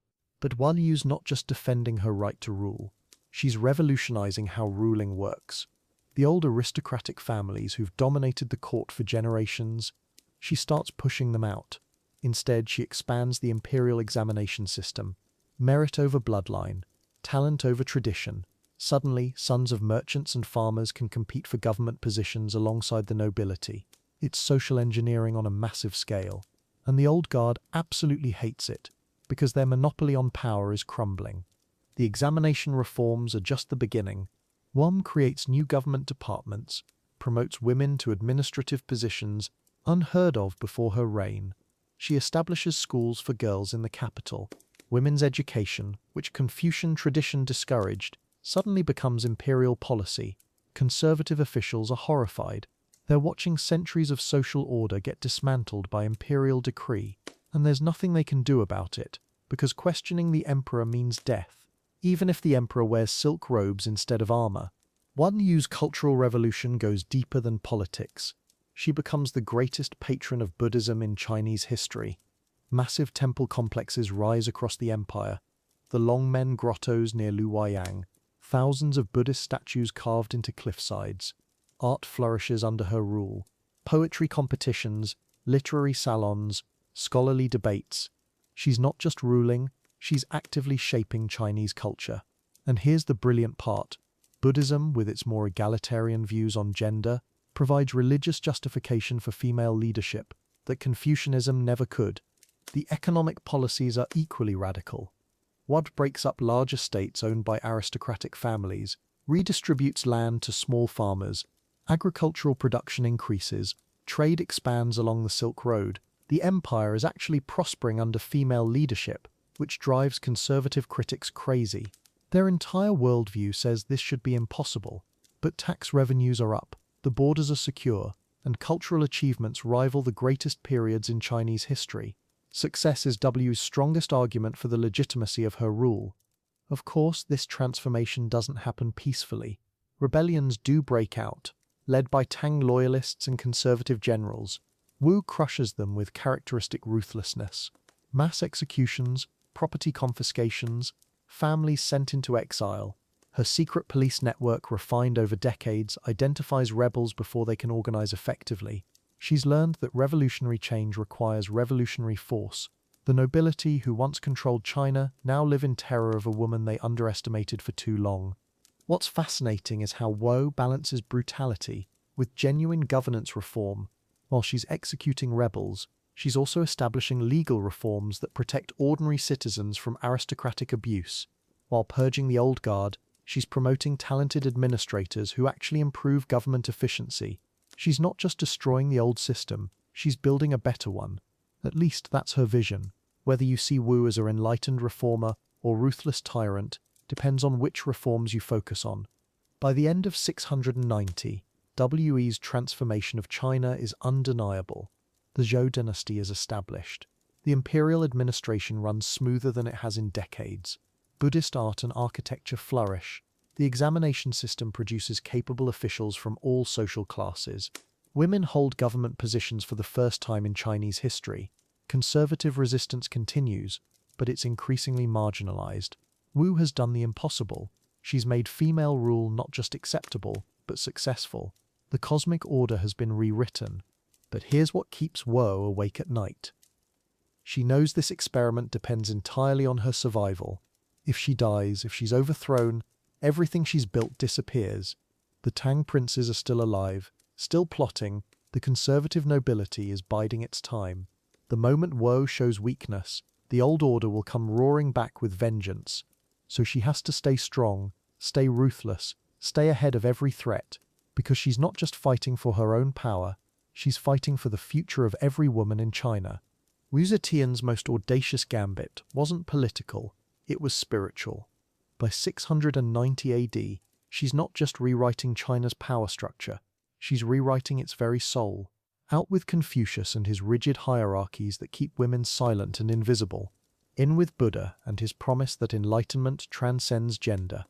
But Wan Yu's not just defending her right to rule. She's revolutionizing how ruling works. The old aristocratic families who've dominated the court for generations, she starts pushing them out. Instead, she expands the imperial examination system. Merit over bloodline, talent over tradition. Suddenly, sons of merchants and farmers can compete for government positions alongside the nobility. It's social engineering on a massive scale. And the old guard absolutely hates it, because their monopoly on power is crumbling. The examination reforms are just the beginning. WUM creates new government departments, promotes women to administrative positions unheard of before her reign. She establishes schools for girls in the capital. Women's education, which Confucian tradition discouraged, suddenly becomes imperial policy. Conservative officials are horrified. They're watching centuries of social order get dismantled by imperial decree, and there's nothing they can do about it, because questioning the emperor means death, even if the emperor wears silk robes instead of armor. Wan Yu's cultural revolution goes deeper than politics. She becomes the greatest patron of Buddhism in Chinese history. Massive temple complexes rise across the empire. The Longmen grottos near Luoyang, thousands of Buddhist statues carved into cliffsides. Art flourishes under her rule. Poetry competitions, literary salons, scholarly debates. She's not just ruling, she's actively shaping Chinese culture. And here's the brilliant part. Buddhism, with its more egalitarian views on gender, provides religious justification for female leadership that Confucianism never could. The economic policies are equally radical. Wad breaks up large estates owned by aristocratic families, redistributes land to small farmers, agricultural production increases, trade expands along the Silk Road. The empire is actually prospering under female leadership, which drives conservative critics crazy. Their entire worldview says this should be impossible, but tax revenues are up, the borders are secure, and cultural achievements rival the greatest periods in Chinese history. Success is Wu's strongest argument for the legitimacy of her rule. Of course, this transformation doesn't happen peacefully. Rebellions do break out, led by Tang loyalists and conservative generals. Wu crushes them with characteristic ruthlessness. Mass executions, property confiscations, families sent into exile. Her secret police network, refined over decades, identifies rebels before they can organize effectively. She's learned that revolutionary change requires revolutionary force. The nobility who once controlled China now live in terror of a woman they underestimated for too long. What's fascinating is how Wu balances brutality with genuine governance reform. While she's executing rebels, she's also establishing legal reforms that protect ordinary citizens from aristocratic abuse. While purging the old guard, she's promoting talented administrators who actually improve government efficiency. She's not just destroying the old system, she's building a better one. At least that's her vision. Whether you see Wu as an enlightened reformer or ruthless tyrant depends on which reforms you focus on. By the end of 690, Wu's transformation of China is undeniable. The Zhou dynasty is established. The imperial administration runs smoother than it has in decades. Buddhist art and architecture flourish. The examination system produces capable officials from all social classes. Women hold government positions for the first time in Chinese history. Conservative resistance continues, but it's increasingly marginalized. Wu has done the impossible. She's made female rule not just acceptable, but successful. The cosmic order has been rewritten. But here's what keeps Wu awake at night. She knows this experiment depends entirely on her survival. If she dies, if she's overthrown, everything she's built disappears. The Tang princes are still alive, still plotting. The conservative nobility is biding its time. The moment Wu shows weakness, the old order will come roaring back with vengeance. So she has to stay strong, stay ruthless, stay ahead of every threat, because she's not just fighting for her own power, she's fighting for the future of every woman in China. Wu Zetian's most audacious gambit wasn't political, it was spiritual. By 690 AD, she's not just rewriting China's power structure, she's rewriting its very soul. Out with Confucius and his rigid hierarchies that keep women silent and invisible. In with Buddha and his promise that enlightenment transcends gender.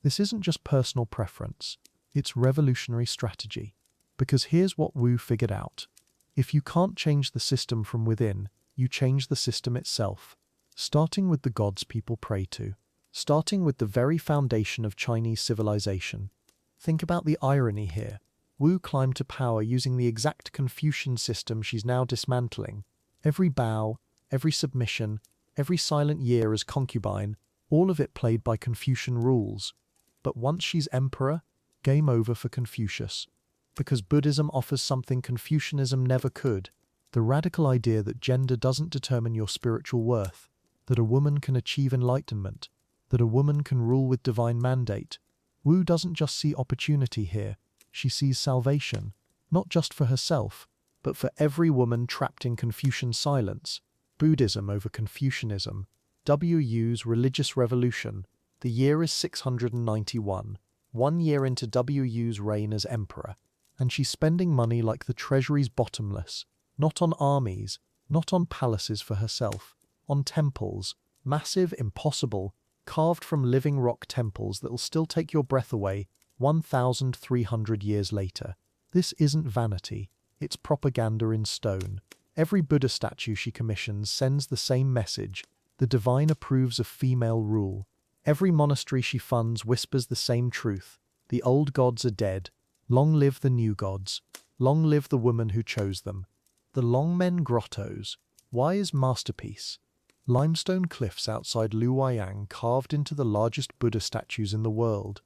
This isn't just personal preference, it's revolutionary strategy. Because here's what Wu figured out. If you can't change the system from within, you change the system itself. Starting with the gods people pray to. Starting with the very foundation of Chinese civilization. Think about the irony here. Wu climbed to power using the exact Confucian system she's now dismantling. Every bow, every submission, every silent year as concubine, all of it played by Confucian rules. But once she's emperor, game over for Confucius. Because Buddhism offers something Confucianism never could. The radical idea that gender doesn't determine your spiritual worth, that a woman can achieve enlightenment, that a woman can rule with divine mandate. Wu doesn't just see opportunity here, she sees salvation, not just for herself, but for every woman trapped in Confucian silence. Buddhism over Confucianism. Wu's religious revolution. The year is 691, 1 year into Wu's reign as emperor, and she's spending money like the treasury's bottomless, not on armies, not on palaces for herself, on temples, massive, impossible, carved from living rock temples that'll still take your breath away 1,300 years later. This isn't vanity, it's propaganda in stone. Every Buddha statue she commissions sends the same message: the divine approves of female rule. Every monastery she funds whispers the same truth: the old gods are dead, long live the new gods, long live the woman who chose them. The Longmen Grottos. Wise masterpiece. Limestone cliffs outside Luoyang carved into the largest Buddha statues in the world.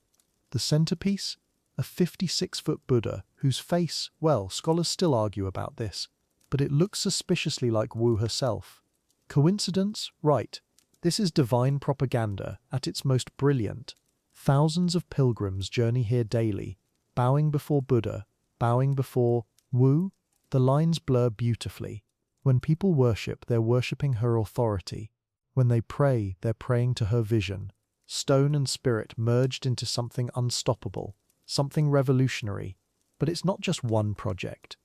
The centerpiece? A 56-foot Buddha whose face, well, scholars still argue about this, but it looks suspiciously like Wu herself. Coincidence? Right. This is divine propaganda at its most brilliant. Thousands of pilgrims journey here daily, bowing before Buddha, bowing before Wu. The lines blur beautifully. When people worship, they're worshipping her authority. When they pray, they're praying to her vision. Stone and spirit merged into something unstoppable, something revolutionary. But it's not just one project.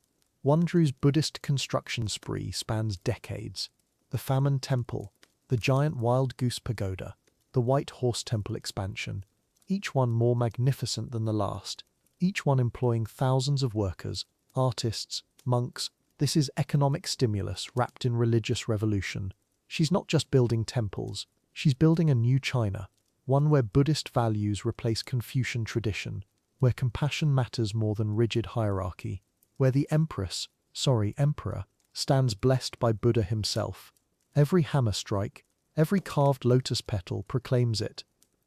Wondru's Buddhist construction spree spans decades. The Famine Temple, the giant wild goose pagoda, the White Horse Temple expansion, each one more magnificent than the last, each one employing thousands of workers, artists, monks. This is economic stimulus wrapped in religious revolution. She's not just building temples, she's building a new China, one where Buddhist values replace Confucian tradition, where compassion matters more than rigid hierarchy, where the emperor, stands blessed by Buddha himself. Every hammer strike, every carved lotus petal proclaims it.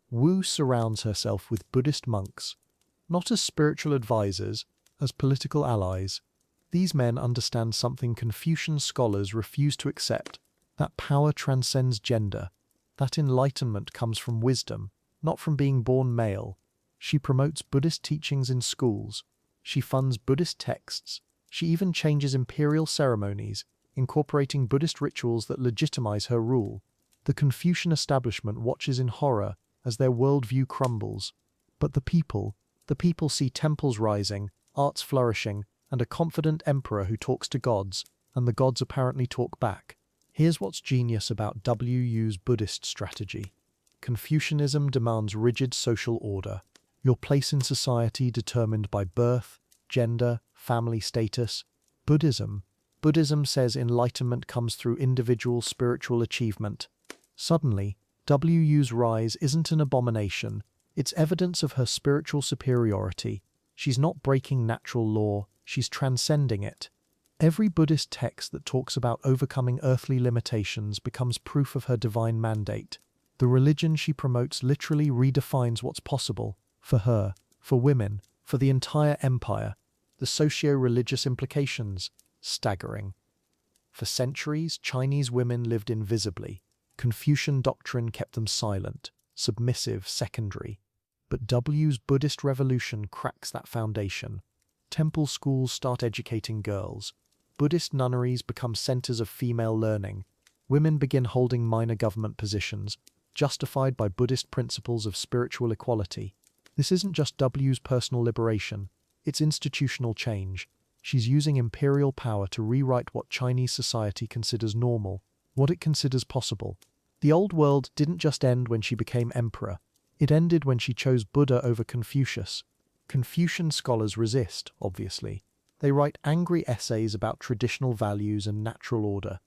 Wu surrounds herself with Buddhist monks, not as spiritual advisors, as political allies. These men understand something Confucian scholars refuse to accept, that power transcends gender, that enlightenment comes from wisdom, not from being born male. She promotes Buddhist teachings in schools. She funds Buddhist texts. She even changes imperial ceremonies, incorporating Buddhist rituals that legitimize her rule. The Confucian establishment watches in horror as their worldview crumbles. But the people see temples rising, arts flourishing, and a confident emperor who talks to gods, and the gods apparently talk back. Here's what's genius about Wu's Buddhist strategy. Confucianism demands rigid social order. Your place in society determined by birth, gender, family status. Buddhism says enlightenment comes through individual spiritual achievement. Suddenly, Wu's rise isn't an abomination, it's evidence of her spiritual superiority. She's not breaking natural law, she's transcending it. Every Buddhist text that talks about overcoming earthly limitations becomes proof of her divine mandate. The religion she promotes literally redefines what's possible, for her, for women, for the entire empire. The socio-religious implications, staggering. For centuries, Chinese women lived invisibly. Confucian doctrine kept them silent, submissive, secondary. But Wu's Buddhist revolution cracks that foundation. Temple schools start educating girls. Buddhist nunneries become centers of female learning. Women begin holding minor government positions, justified by Buddhist principles of spiritual equality. This isn't just Wu's personal liberation, it's institutional change. She's using imperial power to rewrite what Chinese society considers normal, what it considers possible. The old world didn't just end when she became emperor, it ended when she chose Buddha over Confucius. Confucian scholars resist, obviously. They write angry essays about traditional values and natural order.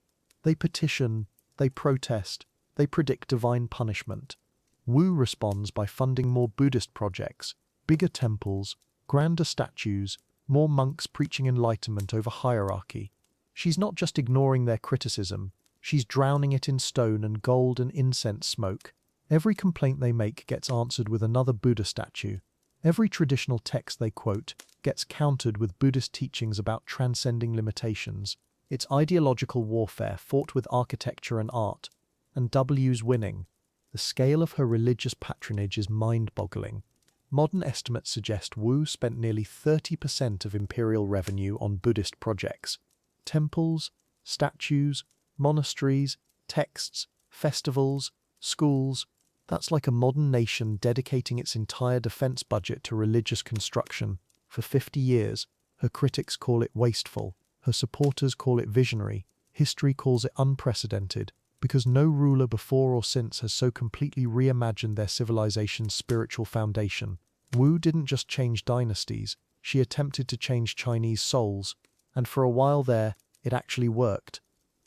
They petition, they protest, they predict divine punishment. Wu responds by funding more Buddhist projects, bigger temples, grander statues, more monks preaching enlightenment over hierarchy. She's not just ignoring their criticism, she's drowning it in stone and gold and incense smoke. Every complaint they make gets answered with another Buddha statue. Every traditional text they quote gets countered with Buddhist teachings about transcending limitations. It's ideological warfare fought with architecture and art, and Wu's winning. The scale of her religious patronage is mind-boggling. Modern estimates suggest Wu spent nearly 30% of imperial revenue on Buddhist projects. Temples, statues, monasteries, texts, festivals, schools. That's like a modern nation dedicating its entire defense budget to religious construction. For 50 years, her critics call it wasteful, her supporters call it visionary, history calls it unprecedented, because no ruler before or since has so completely reimagined their civilization's spiritual foundation. Wu didn't just change dynasties, she attempted to change Chinese souls, and for a while there, it actually worked.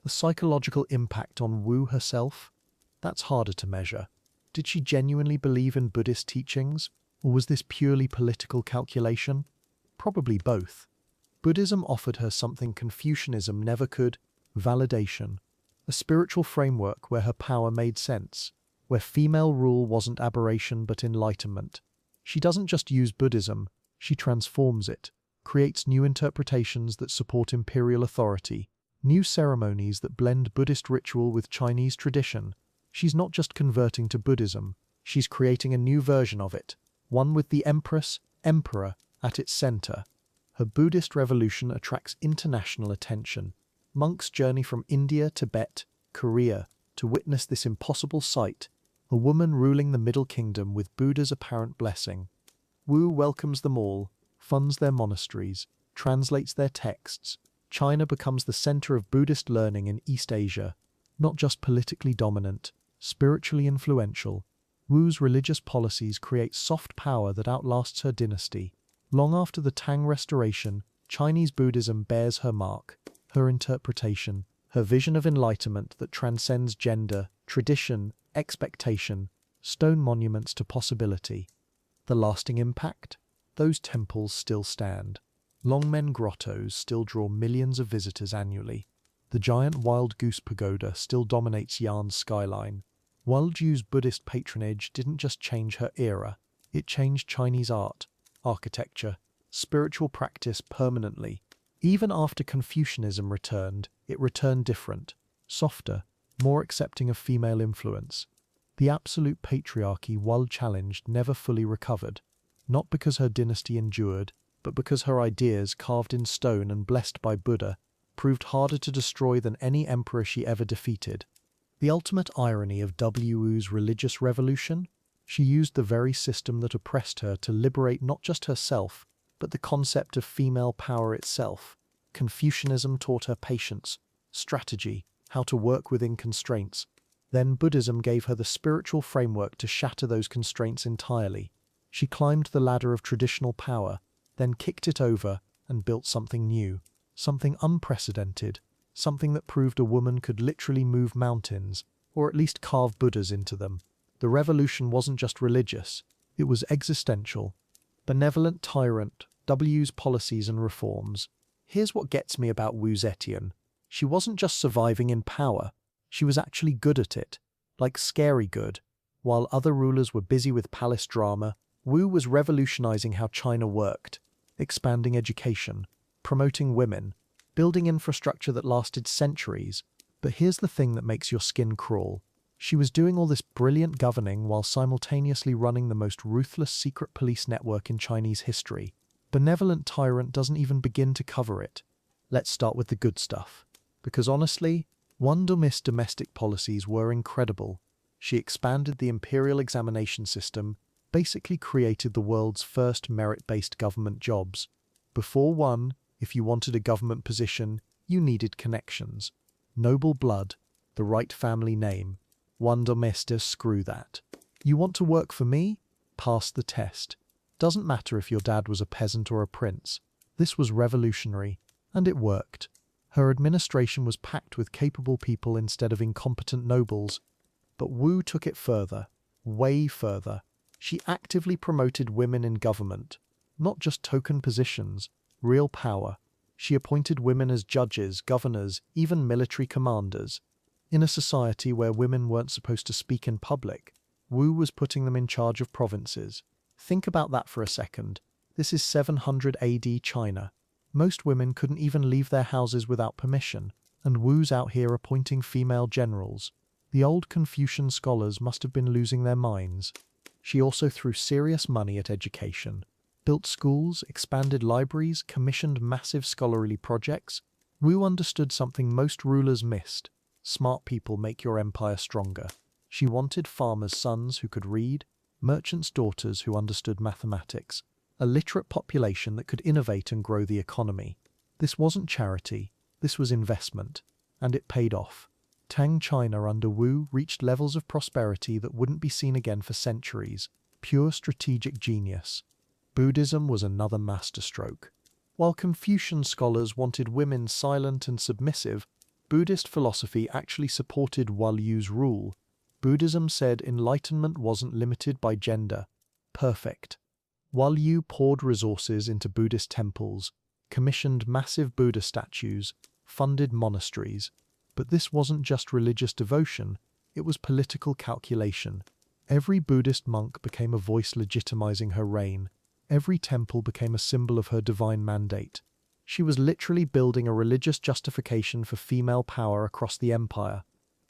The psychological impact on Wu herself? That's harder to measure. Did she genuinely believe in Buddhist teachings, or was this purely political calculation? Probably both. Buddhism offered her something Confucianism never could: validation. A spiritual framework where her power made sense, where female rule wasn't aberration but enlightenment. She doesn't just use Buddhism, she transforms it, creates new interpretations that support imperial authority, new ceremonies that blend Buddhist ritual with Chinese tradition. She's not just converting to Buddhism, she's creating a new version of it, one with the Empress, Emperor, at its center. Her Buddhist revolution attracts international attention. Monks journey from India, Tibet, Korea to witness this impossible sight, a woman ruling the Middle Kingdom with Buddha's apparent blessing. Wu welcomes them all, funds their monasteries, translates their texts. China becomes the center of Buddhist learning in East Asia, not just politically dominant, spiritually influential. Wu's religious policies create soft power that outlasts her dynasty. Long after the Tang restoration, Chinese Buddhism bears her mark, her interpretation, her vision of enlightenment that transcends gender, tradition, expectation, stone monuments to possibility. The lasting impact? Those temples still stand. Longmen grottos still draw millions of visitors annually. The giant wild goose pagoda still dominates Yan's skyline. Wu Yu's Buddhist patronage didn't just change her era, it changed Chinese art, architecture, spiritual practice permanently. Even after Confucianism returned, it returned different, softer, more accepting of female influence. The absolute patriarchy Wu challenged never fully recovered, not because her dynasty endured, but because her ideas, carved in stone and blessed by Buddha, proved harder to destroy than any emperor she ever defeated. The ultimate irony of Wu's religious revolution? She used the very system that oppressed her to liberate not just herself, but the concept of female power itself. Confucianism taught her patience, strategy, how to work within constraints. Then Buddhism gave her the spiritual framework to shatter those constraints entirely. She climbed the ladder of traditional power, then kicked it over and built something new, something unprecedented, something that proved a woman could literally move mountains, or at least carve Buddhas into them. The revolution wasn't just religious, it was existential. Benevolent tyrant, Wu's policies and reforms. Here's what gets me about Wu Zetian. She wasn't just surviving in power, she was actually good at it, like scary good. While other rulers were busy with palace drama, Wu was revolutionizing how China worked, expanding education, promoting women, building infrastructure that lasted centuries. But here's the thing that makes your skin crawl. She was doing all this brilliant governing while simultaneously running the most ruthless secret police network in Chinese history. Benevolent tyrant doesn't even begin to cover it. Let's start with the good stuff. Because honestly, Wu's domestic policies were incredible. She expanded the Imperial examination system, basically created the world's first merit-based government jobs. Before Wu, if you wanted a government position, you needed connections. Noble blood, the right family name. Screw that. You want to work for me? Pass the test. Doesn't matter if your dad was a peasant or a prince. This was revolutionary, and it worked. Her administration was packed with capable people instead of incompetent nobles. But Wu took it further, way further. She actively promoted women in government, not just token positions, real power. She appointed women as judges, governors, even military commanders. In a society where women weren't supposed to speak in public, Wu was putting them in charge of provinces. Think about that for a second. This is 700 AD China. Most women couldn't even leave their houses without permission, and Wu's out here appointing female generals. The old Confucian scholars must have been losing their minds. She also threw serious money at education. Built schools, expanded libraries, commissioned massive scholarly projects. Wu understood something most rulers missed. Smart people make your empire stronger. She wanted farmers' sons who could read, merchants' daughters who understood mathematics, a literate population that could innovate and grow the economy. This wasn't charity, this was investment, and it paid off. Tang China under Wu reached levels of prosperity that wouldn't be seen again for centuries. Pure strategic genius. Buddhism was another masterstroke. While Confucian scholars wanted women silent and submissive, Buddhist philosophy actually supported Wu Yu's rule. Buddhism said enlightenment wasn't limited by gender. Perfect. Wu Yu poured resources into Buddhist temples, commissioned massive Buddha statues, funded monasteries. But this wasn't just religious devotion, it was political calculation. Every Buddhist monk became a voice legitimizing her reign. Every temple became a symbol of her divine mandate. She was literally building a religious justification for female power across the empire.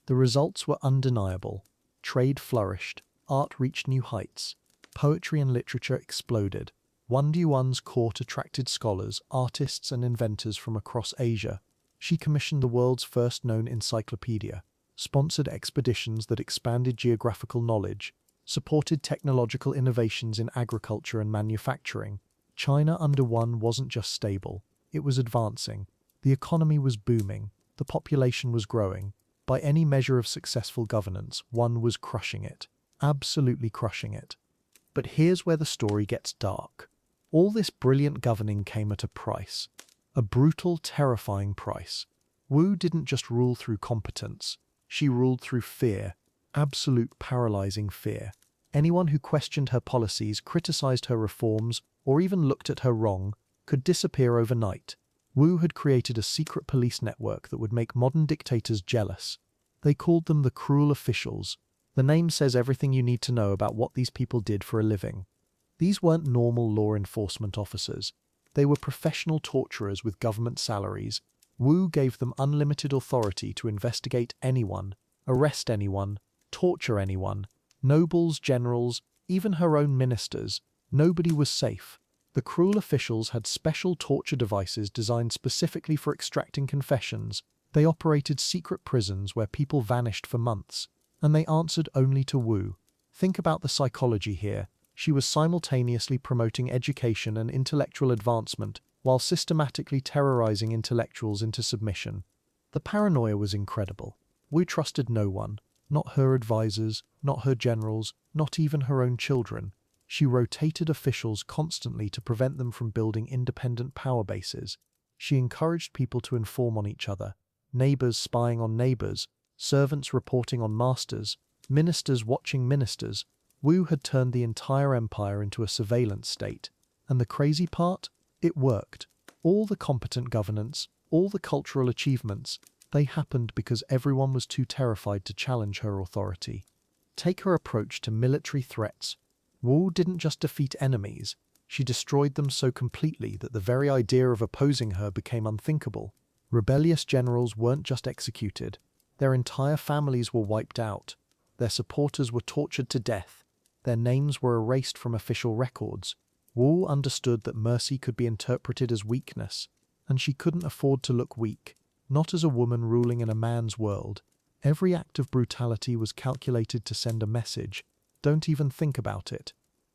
The results were undeniable. Trade flourished, art reached new heights, poetry and literature exploded. Yu's court attracted scholars, artists and inventors from across Asia. She commissioned the world's first known encyclopedia, sponsored expeditions that expanded geographical knowledge, supported technological innovations in agriculture and manufacturing. China under Wu wasn't just stable, it was advancing. The economy was booming, the population was growing. By any measure of successful governance, Wu was crushing it, absolutely crushing it. But here's where the story gets dark. All this brilliant governing came at a price. A brutal, terrifying price. Wu didn't just rule through competence, she ruled through fear, absolute paralyzing fear. Anyone who questioned her policies, criticized her reforms, or even looked at her wrong, could disappear overnight. Wu had created a secret police network that would make modern dictators jealous. They called them the cruel officials. The name says everything you need to know about what these people did for a living. These weren't normal law enforcement officers. They were professional torturers with government salaries. Wu gave them unlimited authority to investigate anyone, arrest anyone, torture anyone. Nobles, generals, even her own ministers. Nobody was safe. The cruel officials had special torture devices designed specifically for extracting confessions. They operated secret prisons where people vanished for months, and they answered only to Wu. Think about the psychology here. She was simultaneously promoting education and intellectual advancement while systematically terrorizing intellectuals into submission. The paranoia was incredible. Wu trusted no one, not her advisors, not her generals, not even her own children. She rotated officials constantly to prevent them from building independent power bases. She encouraged people to inform on each other, neighbors spying on neighbors, servants reporting on masters, ministers watching ministers. Wu had turned the entire empire into a surveillance state. And the crazy part? It worked. All the competent governance, all the cultural achievements, they happened because everyone was too terrified to challenge her authority. Take her approach to military threats. Wu didn't just defeat enemies, she destroyed them so completely that the very idea of opposing her became unthinkable. Rebellious generals weren't just executed, their entire families were wiped out, their supporters were tortured to death, their names were erased from official records. Wu understood that mercy could be interpreted as weakness, and she couldn't afford to look weak, not as a woman ruling in a man's world. Every act of brutality was calculated to send a message. Don't even think about it.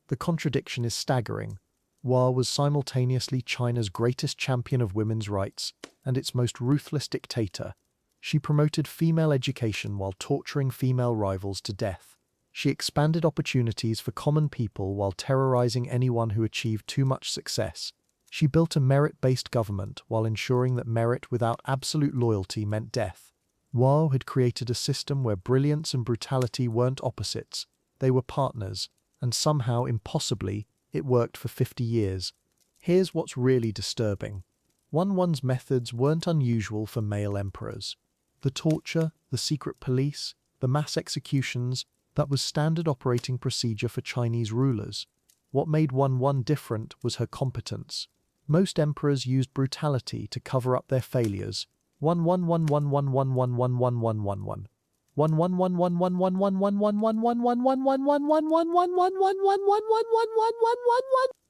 The contradiction is staggering. Wu was simultaneously China's greatest champion of women's rights and its most ruthless dictator. She promoted female education while torturing female rivals to death. She expanded opportunities for common people while terrorizing anyone who achieved too much success. She built a merit-based government while ensuring that merit without absolute loyalty meant death. Wu had created a system where brilliance and brutality weren't opposites. They were partners, and somehow, impossibly, it worked for 50 years. Here's what's really disturbing. One's methods weren't unusual for male emperors. The torture, the secret police, the mass executions, that was standard operating procedure for Chinese rulers. What made Wan different was her competence. Most emperors used brutality to cover up their failures.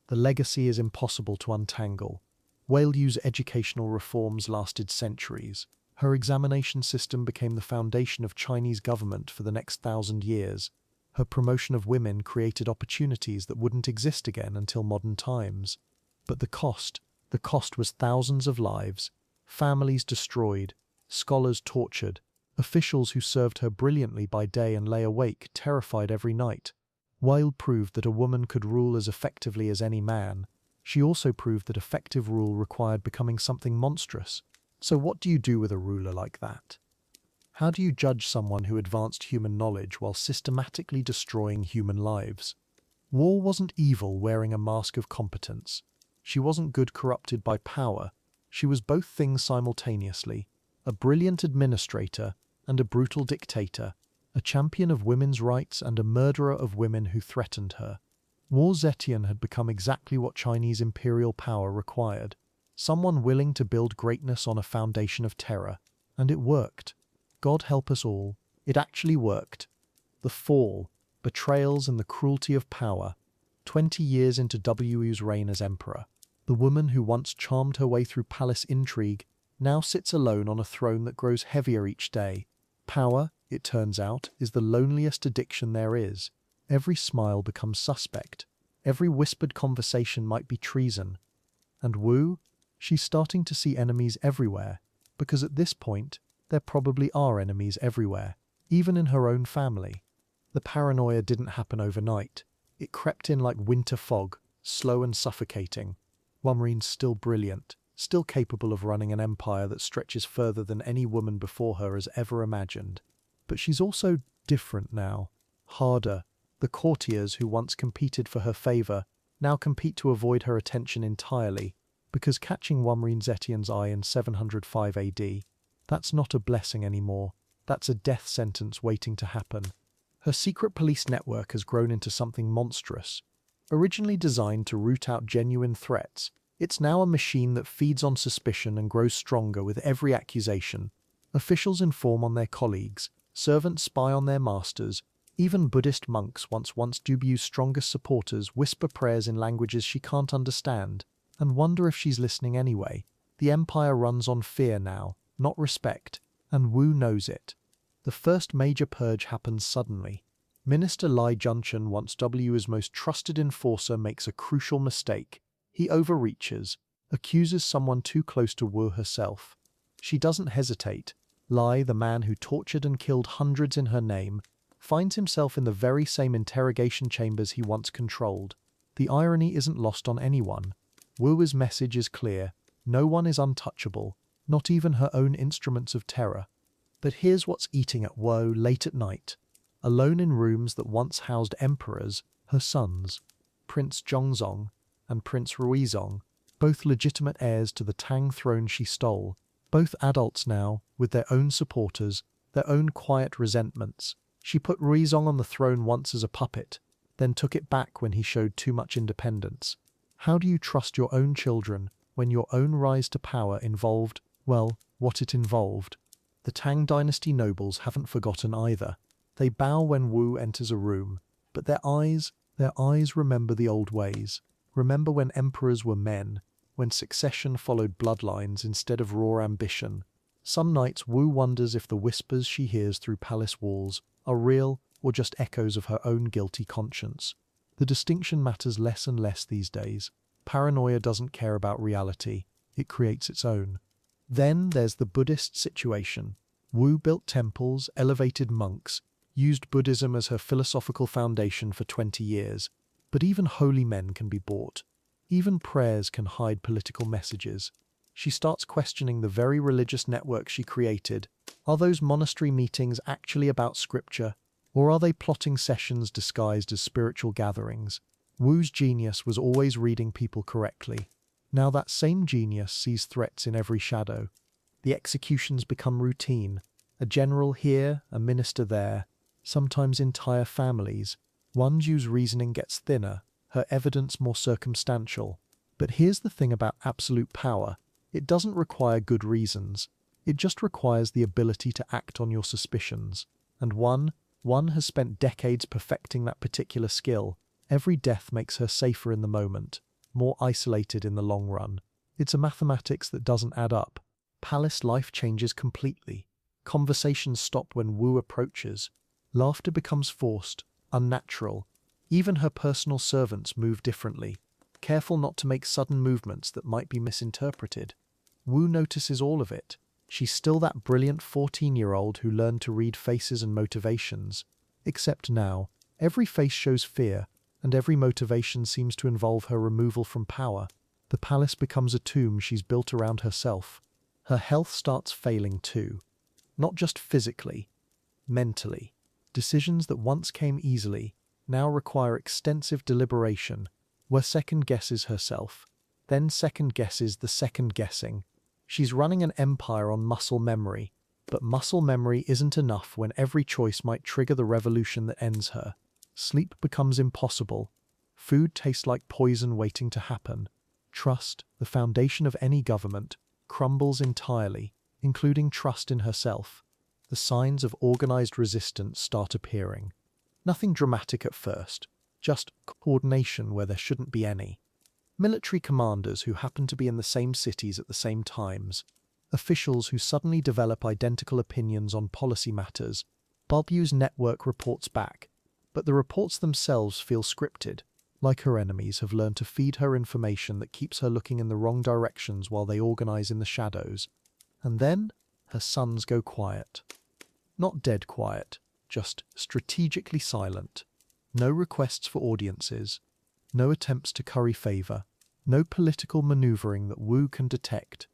The legacy is impossible to untangle. Yu's educational reforms lasted centuries. Her examination system became the foundation of Chinese government for the next 1,000 years. Her promotion of women created opportunities that wouldn't exist again until modern times. But the cost was thousands of lives, families destroyed, scholars tortured, officials who served her brilliantly by day and lay awake, terrified every night. Wu proved that a woman could rule as effectively as any man. She also proved that effective rule required becoming something monstrous. So what do you do with a ruler like that? How do you judge someone who advanced human knowledge while systematically destroying human lives? Wu wasn't evil wearing a mask of competence. She wasn't good corrupted by power. She was both things simultaneously, a brilliant administrator and a brutal dictator, a champion of women's rights and a murderer of women who threatened her. Wu Zetian had become exactly what Chinese imperial power required. Someone willing to build greatness on a foundation of terror. And it worked. God help us all. It actually worked. The fall, betrayals and the cruelty of power. 20 years into Wu's reign as emperor, the woman who once charmed her way through palace intrigue now sits alone on a throne that grows heavier each day. Power, it turns out, is the loneliest addiction there is. Every smile becomes suspect. Every whispered conversation might be treason. And Wu? She's starting to see enemies everywhere, because at this point, there probably are enemies everywhere, even in her own family. The paranoia didn't happen overnight. It crept in like winter fog, slow and suffocating. Wumreen's still brilliant, still capable of running an empire that stretches further than any woman before her has ever imagined. But she's also different now, harder. The courtiers who once competed for her favor now compete to avoid her attention entirely. because catching Wu Zetian's eye in 705 AD, that's not a blessing anymore, that's a death sentence waiting to happen. Her secret police network has grown into something monstrous. Originally designed to root out genuine threats, it's now a machine that feeds on suspicion and grows stronger with every accusation. Officials inform on their colleagues, servants spy on their masters, even Buddhist monks once Dubu's strongest supporters whisper prayers in languages she can't understand, and wonder if she's listening anyway. The empire runs on fear now, not respect, and Wu knows it. The first major purge happens suddenly. Minister Li Junchen, once Wu's most trusted enforcer, makes a crucial mistake. He overreaches, accuses someone too close to Wu herself. She doesn't hesitate. Li, the man who tortured and killed hundreds in her name, finds himself in the very same interrogation chambers he once controlled. The irony isn't lost on anyone. Wu's message is clear. No one is untouchable, not even her own instruments of terror. But here's what's eating at Wu late at night. Alone in rooms that once housed emperors, her sons, Prince Zhongzong and Prince Ruizong, both legitimate heirs to the Tang throne she stole, both adults now, with their own supporters, their own quiet resentments. She put Ruizong on the throne once as a puppet, then took it back when he showed too much independence. How do you trust your own children when your own rise to power involved, well, what it involved? The Tang Dynasty nobles haven't forgotten either. They bow when Wu enters a room, but their eyes remember the old ways. Remember when emperors were men, when succession followed bloodlines instead of raw ambition. Some nights Wu wonders if the whispers she hears through palace walls are real or just echoes of her own guilty conscience. The distinction matters less and less these days. Paranoia doesn't care about reality, it creates its own. Then there's the Buddhist situation. Wu built temples, elevated monks, used Buddhism as her philosophical foundation for 20 years. But even holy men can be bought. Even prayers can hide political messages. She starts questioning the very religious network she created. Are those monastery meetings actually about scripture, or are they plotting sessions disguised as spiritual gatherings? Wu's genius was always reading people correctly. Now that same genius sees threats in every shadow. The executions become routine. A general here, a minister there, sometimes entire families. Wan Ju's reasoning gets thinner, her evidence more circumstantial. But here's the thing about absolute power. It doesn't require good reasons. It just requires the ability to act on your suspicions. And Wan has spent decades perfecting that particular skill. Every death makes her safer in the moment, more isolated in the long run. It's a mathematics that doesn't add up. Palace life changes completely. Conversations stop when Wu approaches. Laughter becomes forced, unnatural. Even her personal servants move differently, careful not to make sudden movements that might be misinterpreted. Wu notices all of it. She's still that brilliant 14-year-old who learned to read faces and motivations. Except now, every face shows fear, and every motivation seems to involve her removal from power. The palace becomes a tomb she's built around herself. Her health starts failing too. Not just physically, mentally. Decisions that once came easily now require extensive deliberation, where second guesses herself, then second guesses the second guessing. She's running an empire on muscle memory, but muscle memory isn't enough when every choice might trigger the revolution that ends her. Sleep becomes impossible. Food tastes like poison waiting to happen. Trust, the foundation of any government, crumbles entirely, including trust in herself. The signs of organized resistance start appearing. Nothing dramatic at first, just coordination where there shouldn't be any. Military commanders who happen to be in the same cities at the same times. Officials who suddenly develop identical opinions on policy matters. Wu's network reports back, but the reports themselves feel scripted. Like her enemies have learned to feed her information that keeps her looking in the wrong directions while they organize in the shadows. And then, her sons go quiet. Not dead quiet, just strategically silent. No requests for audiences, no attempts to curry favor, no political maneuvering that Wu can detect.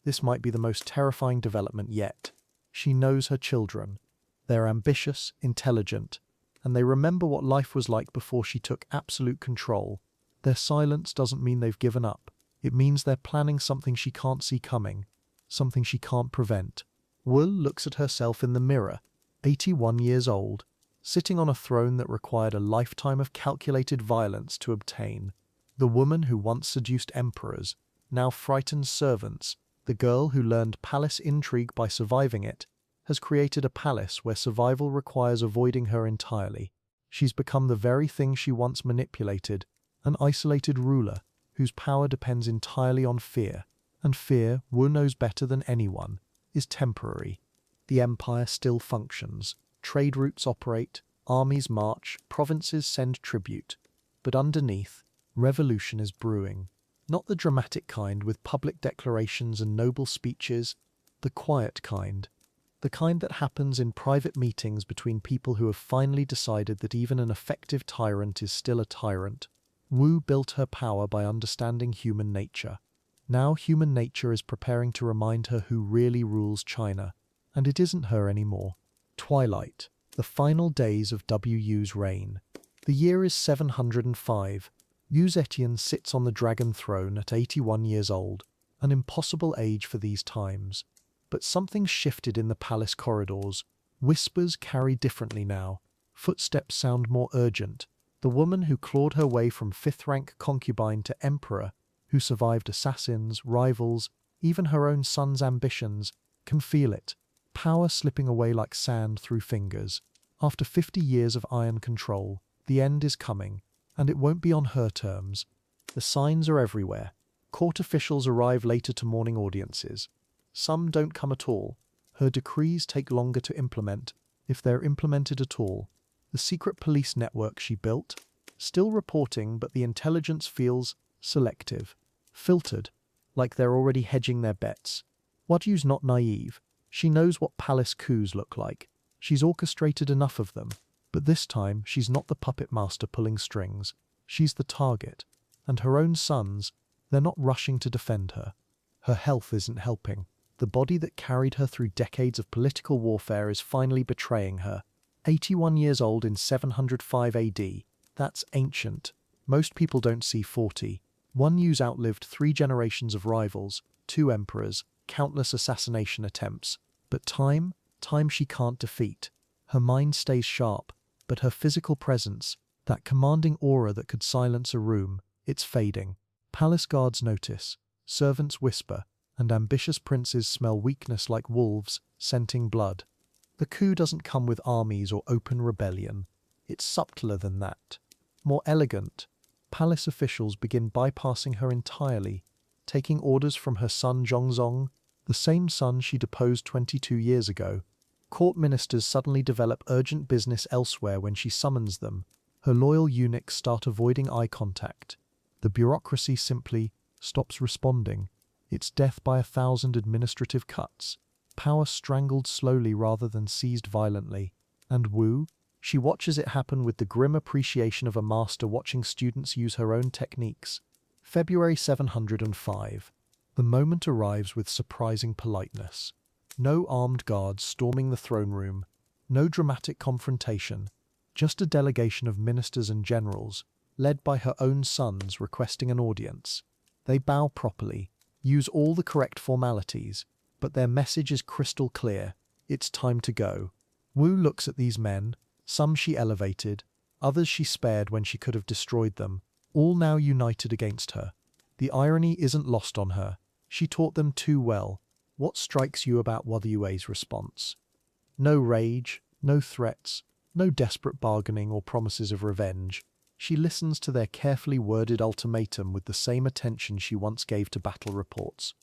This might be the most terrifying development yet. She knows her children. They're ambitious, intelligent, and they remember what life was like before she took absolute control. Their silence doesn't mean they've given up. It means they're planning something she can't see coming, something she can't prevent. Wu looks at herself in the mirror, 81 years old, sitting on a throne that required a lifetime of calculated violence to obtain. The woman who once seduced emperors, now frightens servants, the girl who learned palace intrigue by surviving it, has created a palace where survival requires avoiding her entirely. She's become the very thing she once manipulated, an isolated ruler whose power depends entirely on fear. And fear, Wu knows better than anyone, is temporary. The empire still functions. Trade routes operate, armies march, provinces send tribute. But underneath, revolution is brewing. Not the dramatic kind with public declarations and noble speeches, the quiet kind. The kind that happens in private meetings between people who have finally decided that even an effective tyrant is still a tyrant. Wu built her power by understanding human nature. Now human nature is preparing to remind her who really rules China. And it isn't her anymore. Twilight, the final days of Wu's reign. The year is 705. Wu Zetian sits on the dragon throne at 81 years old, an impossible age for these times. But something shifted in the palace corridors. Whispers carry differently now. Footsteps sound more urgent. The woman who clawed her way from 5th-rank concubine to emperor, who survived assassins, rivals, even her own son's ambitions, can feel it. Power slipping away like sand through fingers. After 50 years of iron control, the end is coming, and it won't be on her terms. The signs are everywhere. Court officials arrive later to morning audiences. Some don't come at all. Her decrees take longer to implement, if they're implemented at all. The secret police network she built, still reporting, but the intelligence feels selective, filtered, like they're already hedging their bets. Wu's not naive. She knows what palace coups look like. She's orchestrated enough of them. But this time, she's not the puppet master pulling strings. She's the target. And her own sons, they're not rushing to defend her. Her health isn't helping. The body that carried her through decades of political warfare is finally betraying her. 81 years old in 705 AD. That's ancient. Most people don't see 40. Wu's outlived 3 generations of rivals, 2 emperors, countless assassination attempts. But time she can't defeat. Her mind stays sharp, but her physical presence, that commanding aura that could silence a room, it's fading. Palace guards notice, servants whisper, and ambitious princes smell weakness like wolves, scenting blood. The coup doesn't come with armies or open rebellion. It's subtler than that. More elegant. Palace officials begin bypassing her entirely, taking orders from her son Zhongzong, the same son she deposed 22 years ago. Court ministers suddenly develop urgent business elsewhere when she summons them. Her loyal eunuchs start avoiding eye contact. The bureaucracy simply stops responding. It's death by 1,000 administrative cuts. Power strangled slowly rather than seized violently. And Wu? She watches it happen with the grim appreciation of a master watching students use her own techniques. February 705. The moment arrives with surprising politeness. No armed guards storming the throne room, no dramatic confrontation, just a delegation of ministers and generals, led by her own sons requesting an audience. They bow properly, use all the correct formalities, but their message is crystal clear. It's time to go. Wu looks at these men, some she elevated, others she spared when she could have destroyed them, all now united against her. The irony isn't lost on her. She taught them too well. What strikes you about Wu's response? No rage, no threats, no desperate bargaining or promises of revenge. She listens to their carefully worded ultimatum with the same attention she once gave to battle reports.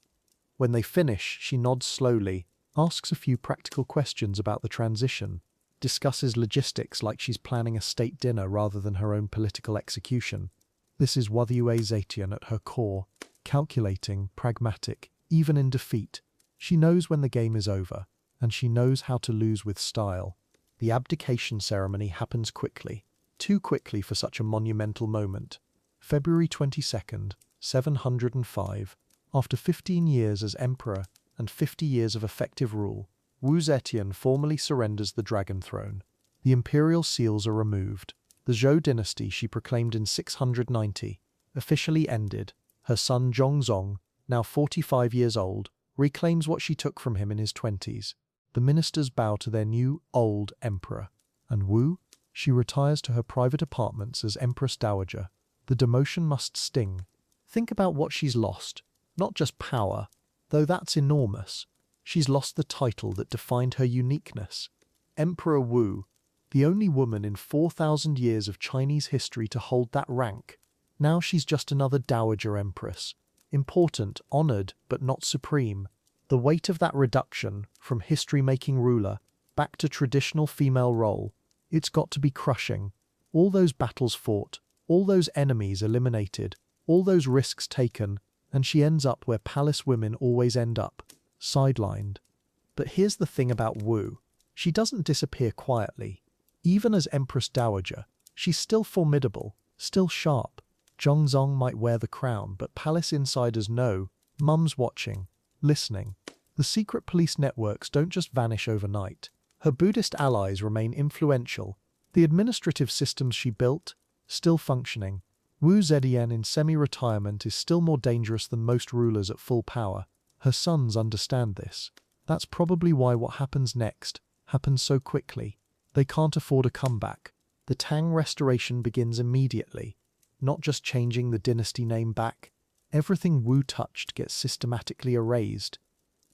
When they finish, she nods slowly, asks a few practical questions about the transition, discusses logistics like she's planning a state dinner rather than her own political execution. This is Wu Zetian at her core, calculating, pragmatic, even in defeat. She knows when the game is over, and she knows how to lose with style. The abdication ceremony happens quickly, too quickly for such a monumental moment. February 22nd, 705. After 15 years as emperor and 50 years of effective rule, Wu Zetian formally surrenders the dragon throne. The imperial seals are removed. The Zhou dynasty she proclaimed in 690, officially ended. Her son Zhongzong, now 45 years old, reclaims what she took from him in his 20s. The ministers bow to their new, old emperor. And Wu? She retires to her private apartments as Empress Dowager. The demotion must sting. Think about what she's lost. Not just power, though that's enormous. She's lost the title that defined her uniqueness. Emperor Wu, the only woman in 4,000 years of Chinese history to hold that rank. Now she's just another Dowager Empress. Important, honored, but not supreme. The weight of that reduction, from history-making ruler, back to traditional female role, it's got to be crushing. All those battles fought, all those enemies eliminated, all those risks taken, and she ends up where palace women always end up, sidelined. But here's the thing about Wu. She doesn't disappear quietly. Even as Empress Dowager, she's still formidable, still sharp. Zhongzong might wear the crown, but palace insiders know, mum's watching, listening. The secret police networks don't just vanish overnight. Her Buddhist allies remain influential. The administrative systems she built, still functioning. Wu Zetian in semi-retirement is still more dangerous than most rulers at full power. Her sons understand this. That's probably why what happens next happens so quickly. They can't afford a comeback. The Tang restoration begins immediately. Not just changing the dynasty name back. Everything Wu touched gets systematically erased.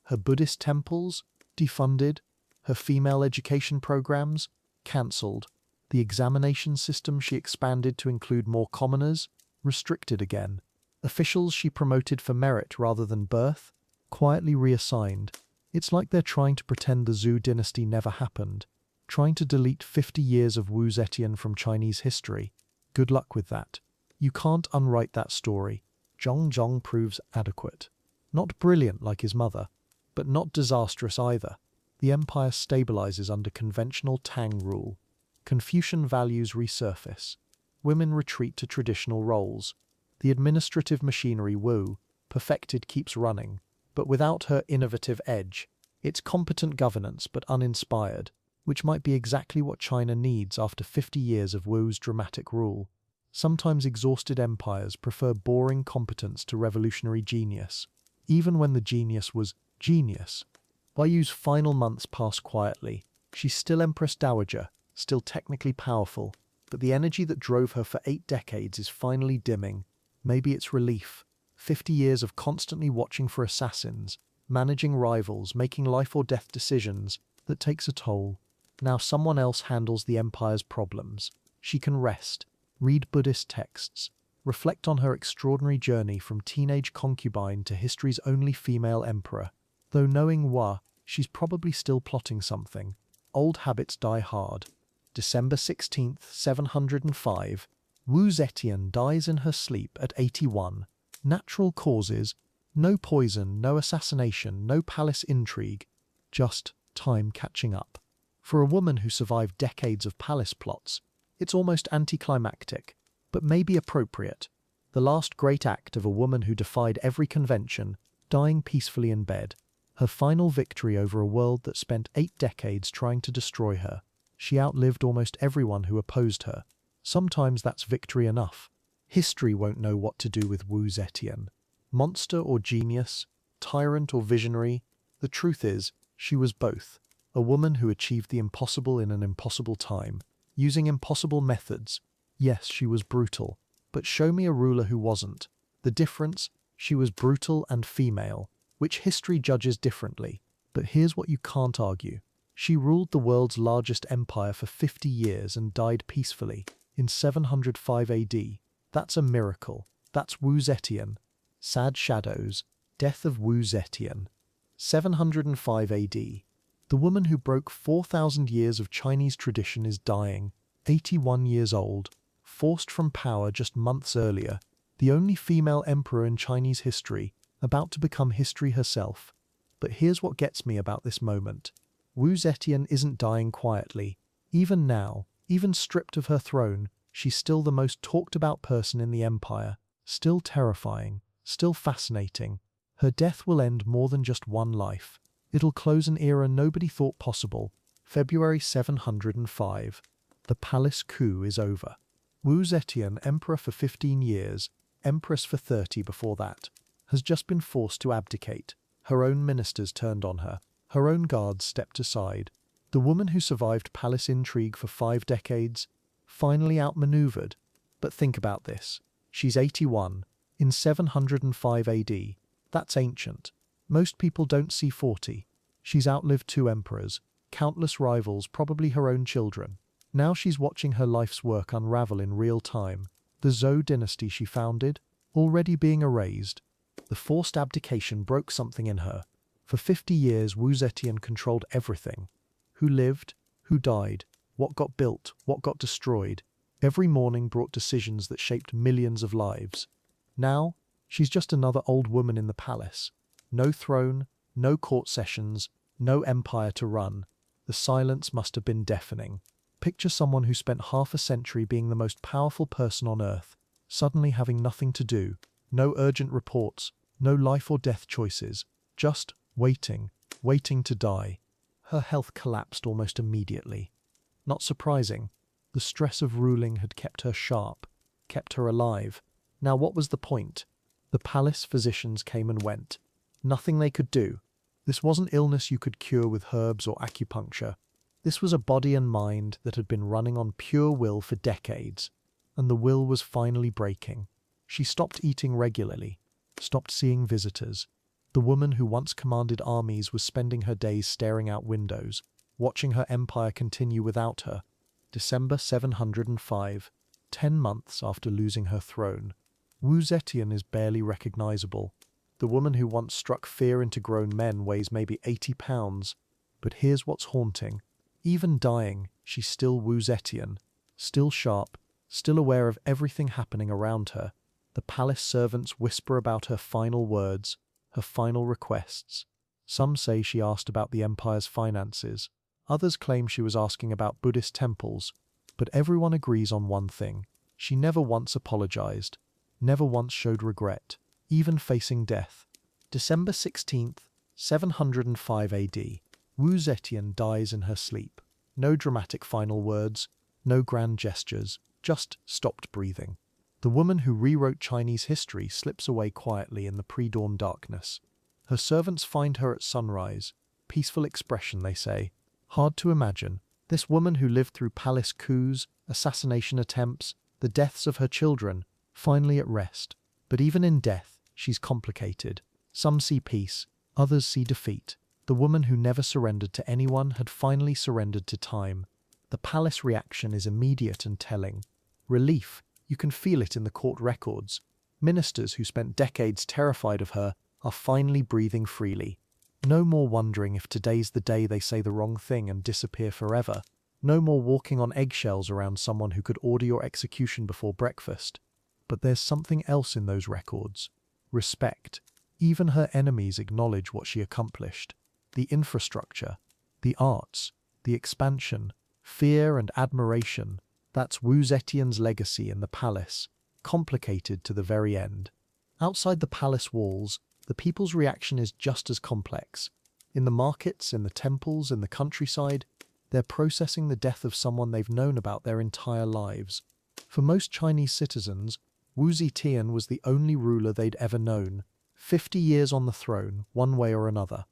Her Buddhist temples, defunded. Her female education programs, cancelled. The examination system she expanded to include more commoners, restricted again. Officials she promoted for merit rather than birth, quietly reassigned. It's like they're trying to pretend the Zhou dynasty never happened, trying to delete 50 years of Wu Zetian from Chinese history. Good luck with that. You can't unwrite that story. Zhongzong proves adequate. Not brilliant like his mother, but not disastrous either. The empire stabilizes under conventional Tang rule. Confucian values resurface. Women retreat to traditional roles. The administrative machinery Wu, perfected, keeps running, but without her innovative edge. It's competent governance but uninspired, which might be exactly what China needs after 50 years of Wu's dramatic rule. Sometimes exhausted empires prefer boring competence to revolutionary genius, even when the genius was genius. Yu's final months pass quietly. She's still Empress Dowager, still technically powerful, but the energy that drove her for 8 decades is finally dimming. Maybe it's relief. 50 years of constantly watching for assassins, managing rivals, making life or death decisions, that takes a toll. Now someone else handles the empire's problems. She can rest, read Buddhist texts, reflect on her extraordinary journey from teenage concubine to history's only female emperor. Though knowing Wu, she's probably still plotting something. Old habits die hard. December 16th, 705. Wu Zetian dies in her sleep at 81. Natural causes. No poison, no assassination, no palace intrigue. Just time catching up. For a woman who survived decades of palace plots, it's almost anticlimactic, but maybe appropriate. The last great act of a woman who defied every convention, dying peacefully in bed. Her final victory over a world that spent 8 decades trying to destroy her. She outlived almost everyone who opposed her. Sometimes that's victory enough. History won't know what to do with Wu Zetian. Monster or genius, tyrant or visionary, the truth is, she was both. A woman who achieved the impossible in an impossible time, using impossible methods. Yes, she was brutal, but show me a ruler who wasn't. The difference? She was brutal and female, which history judges differently. But here's what you can't argue. She ruled the world's largest empire for 50 years and died peacefully, in 705 AD. That's a miracle. That's Wu Zetian. Sad shadows. Death of Wu Zetian. 705 AD. The woman who broke 4,000 years of Chinese tradition is dying, 81 years old, forced from power just months earlier, the only female emperor in Chinese history, about to become history herself. But here's what gets me about this moment. Wu Zetian isn't dying quietly. Even now, even stripped of her throne, she's still the most talked about person in the empire, still terrifying, still fascinating. Her death will end more than just one life. It'll close an era nobody thought possible. February 705. The palace coup is over. Wu Zetian, emperor for 15 years, Empress for 30 before that, has just been forced to abdicate. Her own ministers turned on her. Her own guards stepped aside. The woman who survived palace intrigue for 5 decades, finally outmaneuvered. But think about this. She's 81, in 705 AD. That's ancient. Most people don't see 40. She's outlived 2 emperors, countless rivals, probably her own children. Now she's watching her life's work unravel in real time. The Zhou dynasty she founded, already being erased. The forced abdication broke something in her. For 50 years, Wu Zetian controlled everything. Who lived, who died, what got built, what got destroyed. Every morning brought decisions that shaped millions of lives. Now, she's just another old woman in the palace. No throne, no court sessions, no empire to run. The silence must have been deafening. Picture someone who spent half a century being the most powerful person on earth, suddenly having nothing to do, no urgent reports, no life or death choices, just waiting to die. Her health collapsed almost immediately. Not surprising. The stress of ruling had kept her sharp, kept her alive. Now what was the point? The palace physicians came and went. Nothing they could do. This wasn't illness you could cure with herbs or acupuncture. This was a body and mind that had been running on pure will for decades, and the will was finally breaking. She stopped eating regularly, stopped seeing visitors. The woman who once commanded armies was spending her days staring out windows, watching her empire continue without her. December 705, 10 months after losing her throne. Wu Zetian is barely recognizable. The woman who once struck fear into grown men weighs maybe 80 pounds. But here's what's haunting. Even dying, she's still Wu Zetian, still sharp, still aware of everything happening around her. The palace servants whisper about her final words, her final requests. Some say she asked about the empire's finances. Others claim she was asking about Buddhist temples. But everyone agrees on one thing. She never once apologized, never once showed regret, even facing death. December 16th, 705 AD. Wu Zetian dies in her sleep. No dramatic final words, no grand gestures, just stopped breathing. The woman who rewrote Chinese history slips away quietly in the pre-dawn darkness. Her servants find her at sunrise. Peaceful expression, they say. Hard to imagine. This woman who lived through palace coups, assassination attempts, the deaths of her children, finally at rest. But even in death, she's complicated. Some see peace, others see defeat. The woman who never surrendered to anyone had finally surrendered to time. The palace reaction is immediate and telling. Relief, you can feel it in the court records. Ministers who spent decades terrified of her are finally breathing freely. No more wondering if today's the day they say the wrong thing and disappear forever. No more walking on eggshells around someone who could order your execution before breakfast. But there's something else in those records. Respect. Even her enemies acknowledge what she accomplished. The infrastructure, the arts, the expansion, fear and admiration. That's Wu Zetian's legacy in the palace, complicated to the very end. Outside the palace walls, the people's reaction is just as complex. In the markets, in the temples, in the countryside, they're processing the death of someone they've known about their entire lives. For most Chinese citizens, Wu Zetian was the only ruler they'd ever known. 50 years on the throne, one way or another.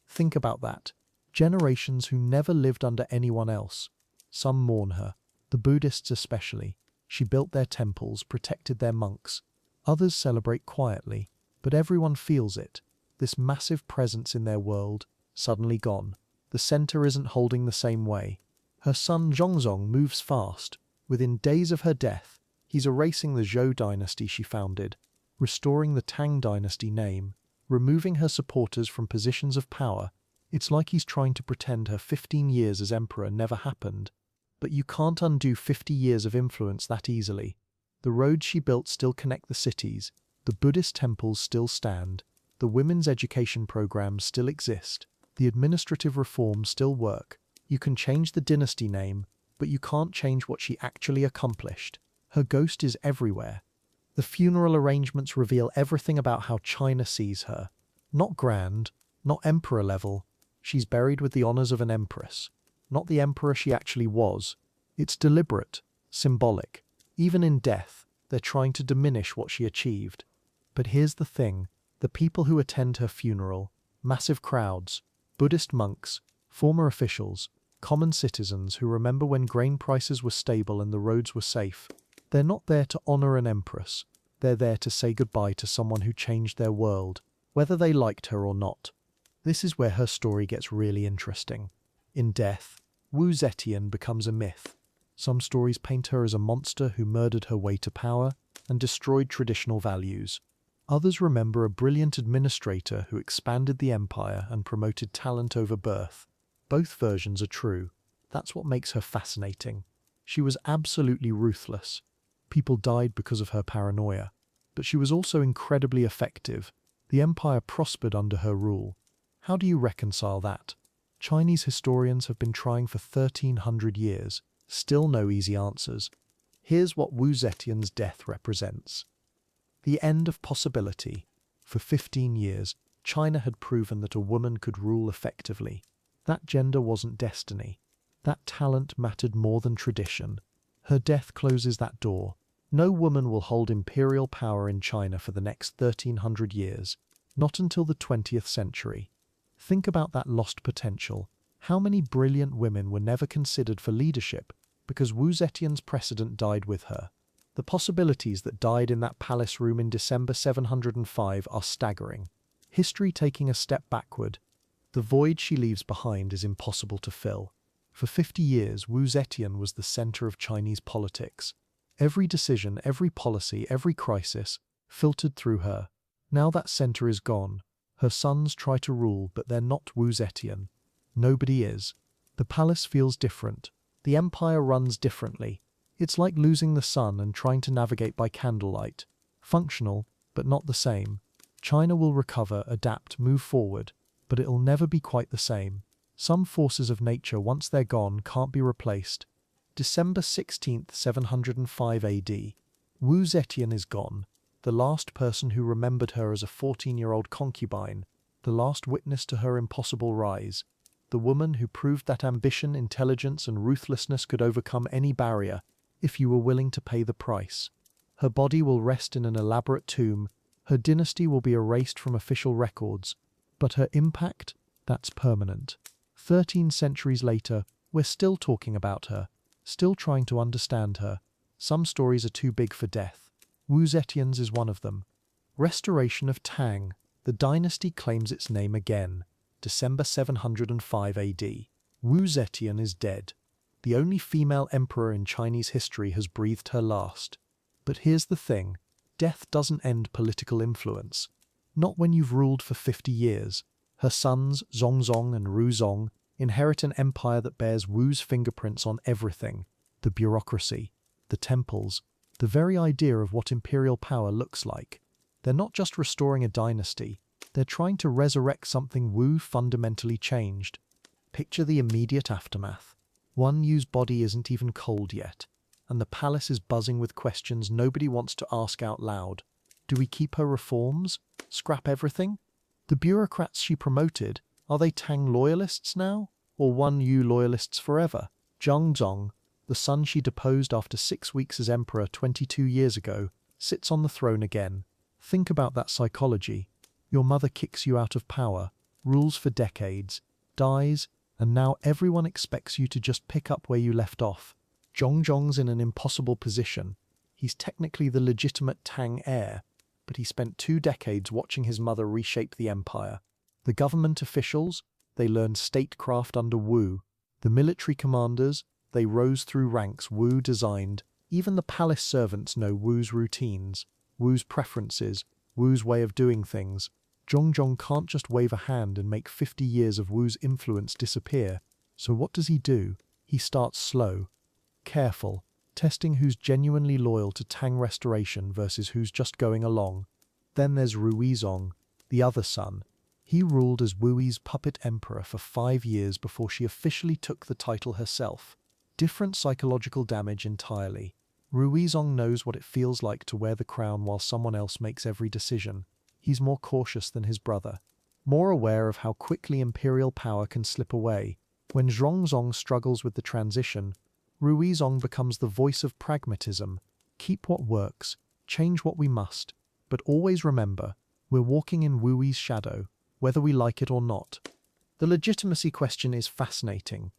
Think about that. Generations who never lived under anyone else. Some mourn her, the Buddhists especially. She built their temples, protected their monks. Others celebrate quietly, but everyone feels it. This massive presence in their world, suddenly gone. The center isn't holding the same way. Her son Zhongzong moves fast. Within days of her death, he's erasing the Zhou dynasty she founded, restoring the Tang dynasty name, removing her supporters from positions of power. It's like he's trying to pretend her 15 years as emperor never happened. But you can't undo 50 years of influence that easily. The roads she built still connect the cities, the Buddhist temples still stand, the women's education programs still exist, the administrative reforms still work. You can change the dynasty name, but you can't change what she actually accomplished. Her ghost is everywhere. The funeral arrangements reveal everything about how China sees her. Not grand, not emperor level. She's buried with the honors of an empress. Not the emperor she actually was. It's deliberate, symbolic. Even in death, They're trying to diminish what she achieved. But here's the thing, the people who attend her funeral, massive crowds, Buddhist monks, former officials, common citizens who remember when grain prices were stable and the roads were safe, they're not there to honor an empress. They're there to say goodbye to someone who changed their world, whether they liked her or not. This is where her story gets really interesting. In death, Wu Zetian becomes a myth. Some stories paint her as a monster who murdered her way to power and destroyed traditional values. Others remember a brilliant administrator who expanded the empire and promoted talent over birth. Both versions are true. That's what makes her fascinating. She was absolutely ruthless. People died because of her paranoia. But she was also incredibly effective. The empire prospered under her rule. How do you reconcile that? Chinese historians have been trying for 1300 years. Still no easy answers. Here's what Wu Zetian's death represents. The end of possibility. For 15 years, China had proven that a woman could rule effectively. That gender wasn't destiny. That talent mattered more than tradition. Her death closes that door. No woman will hold imperial power in China for the next 1300 years. Not until the 20th century. Think about that lost potential. How many brilliant women were never considered for leadership because Wu Zetian's precedent died with her? The possibilities that died in that palace room in December 705 are staggering. History taking a step backward. The void she leaves behind is impossible to fill. For 50 years, Wu Zetian was the center of Chinese politics. Every decision, every policy, every crisis filtered through her. Now that center is gone. Her sons try to rule, but they're not Wu Zetian. Nobody is. The palace feels different. The empire runs differently. It's like losing the sun and trying to navigate by candlelight. Functional, but not the same. China will recover, adapt, move forward, but it'll never be quite the same. Some forces of nature, once they're gone, can't be replaced. December 16th, 705 AD. Wu Zetian is gone. The last person who remembered her as a 14-year-old concubine. The last witness to her impossible rise. The woman who proved that ambition, intelligence, and ruthlessness could overcome any barrier if you were willing to pay the price. Her body will rest in an elaborate tomb. Her dynasty will be erased from official records. But her impact? That's permanent. 13 centuries later, we're still talking about her, still trying to understand her. Some stories are too big for death. Wu Zetian's is one of them. Restoration of Tang. The dynasty claims its name again. December 705 AD. Wu Zetian is dead. The only female emperor in Chinese history has breathed her last. But here's the thing. Death doesn't end political influence. Not when you've ruled for 50 years. Her sons, Zongzong and Ruzong, inherit an empire that bears Wu's fingerprints on everything. The bureaucracy, the temples, the very idea of what imperial power looks like. They're not just restoring a dynasty. They're trying to resurrect something Wu fundamentally changed. Picture the immediate aftermath. Wan Yu's body isn't even cold yet, and the palace is buzzing with questions nobody wants to ask out loud. Do we keep her reforms? Scrap everything? The bureaucrats she promoted, are they Tang loyalists now? Or Wan Yu loyalists forever? Zhongzong, the son she deposed after 6 weeks as emperor 22 years ago, sits on the throne again. Think about that psychology. Your mother kicks you out of power, rules for decades, dies, and now everyone expects you to just pick up where you left off. Zhongzong's in an impossible position. He's technically the legitimate Tang heir, but he spent 2 decades watching his mother reshape the empire. The government officials, they learned statecraft under Wu. The military commanders, they rose through ranks Wu designed. Even the palace servants know Wu's routines, Wu's preferences, Wu's way of doing things. Zhongzong can't just wave a hand and make 50 years of Wu's influence disappear. So what does he do? He starts slow, careful, testing who's genuinely loyal to Tang restoration versus who's just going along. Then there's Ruizong, the other son. He ruled as Wu's puppet emperor for 5 years before she officially took the title herself. Different psychological damage entirely. Ruizong knows what it feels like to wear the crown while someone else makes every decision. He's more cautious than his brother, more aware of how quickly imperial power can slip away. When Zhongzong struggles with the transition, Ruizong becomes the voice of pragmatism. Keep what works, change what we must, but always remember, we're walking in Wu's shadow, whether we like it or not. The legitimacy question is fascinating.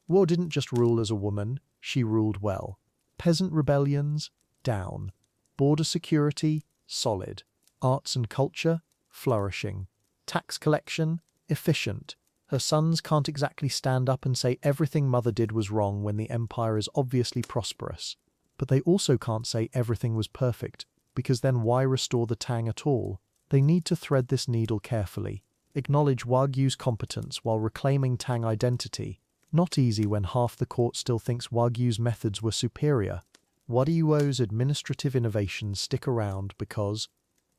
Wu didn't just rule as a woman, she ruled well. Peasant rebellions? Down. Border security? Solid. Arts and culture? Flourishing. Tax collection? Efficient. Her sons can't exactly stand up and say everything mother did was wrong when the empire is obviously prosperous. But they also can't say everything was perfect, because then why restore the Tang at all? They need to thread this needle carefully. Acknowledge Wagyu's competence while reclaiming Tang identity. Not easy when half the court still thinks Wagyu's methods were superior. Wadyuo's administrative innovations stick around because,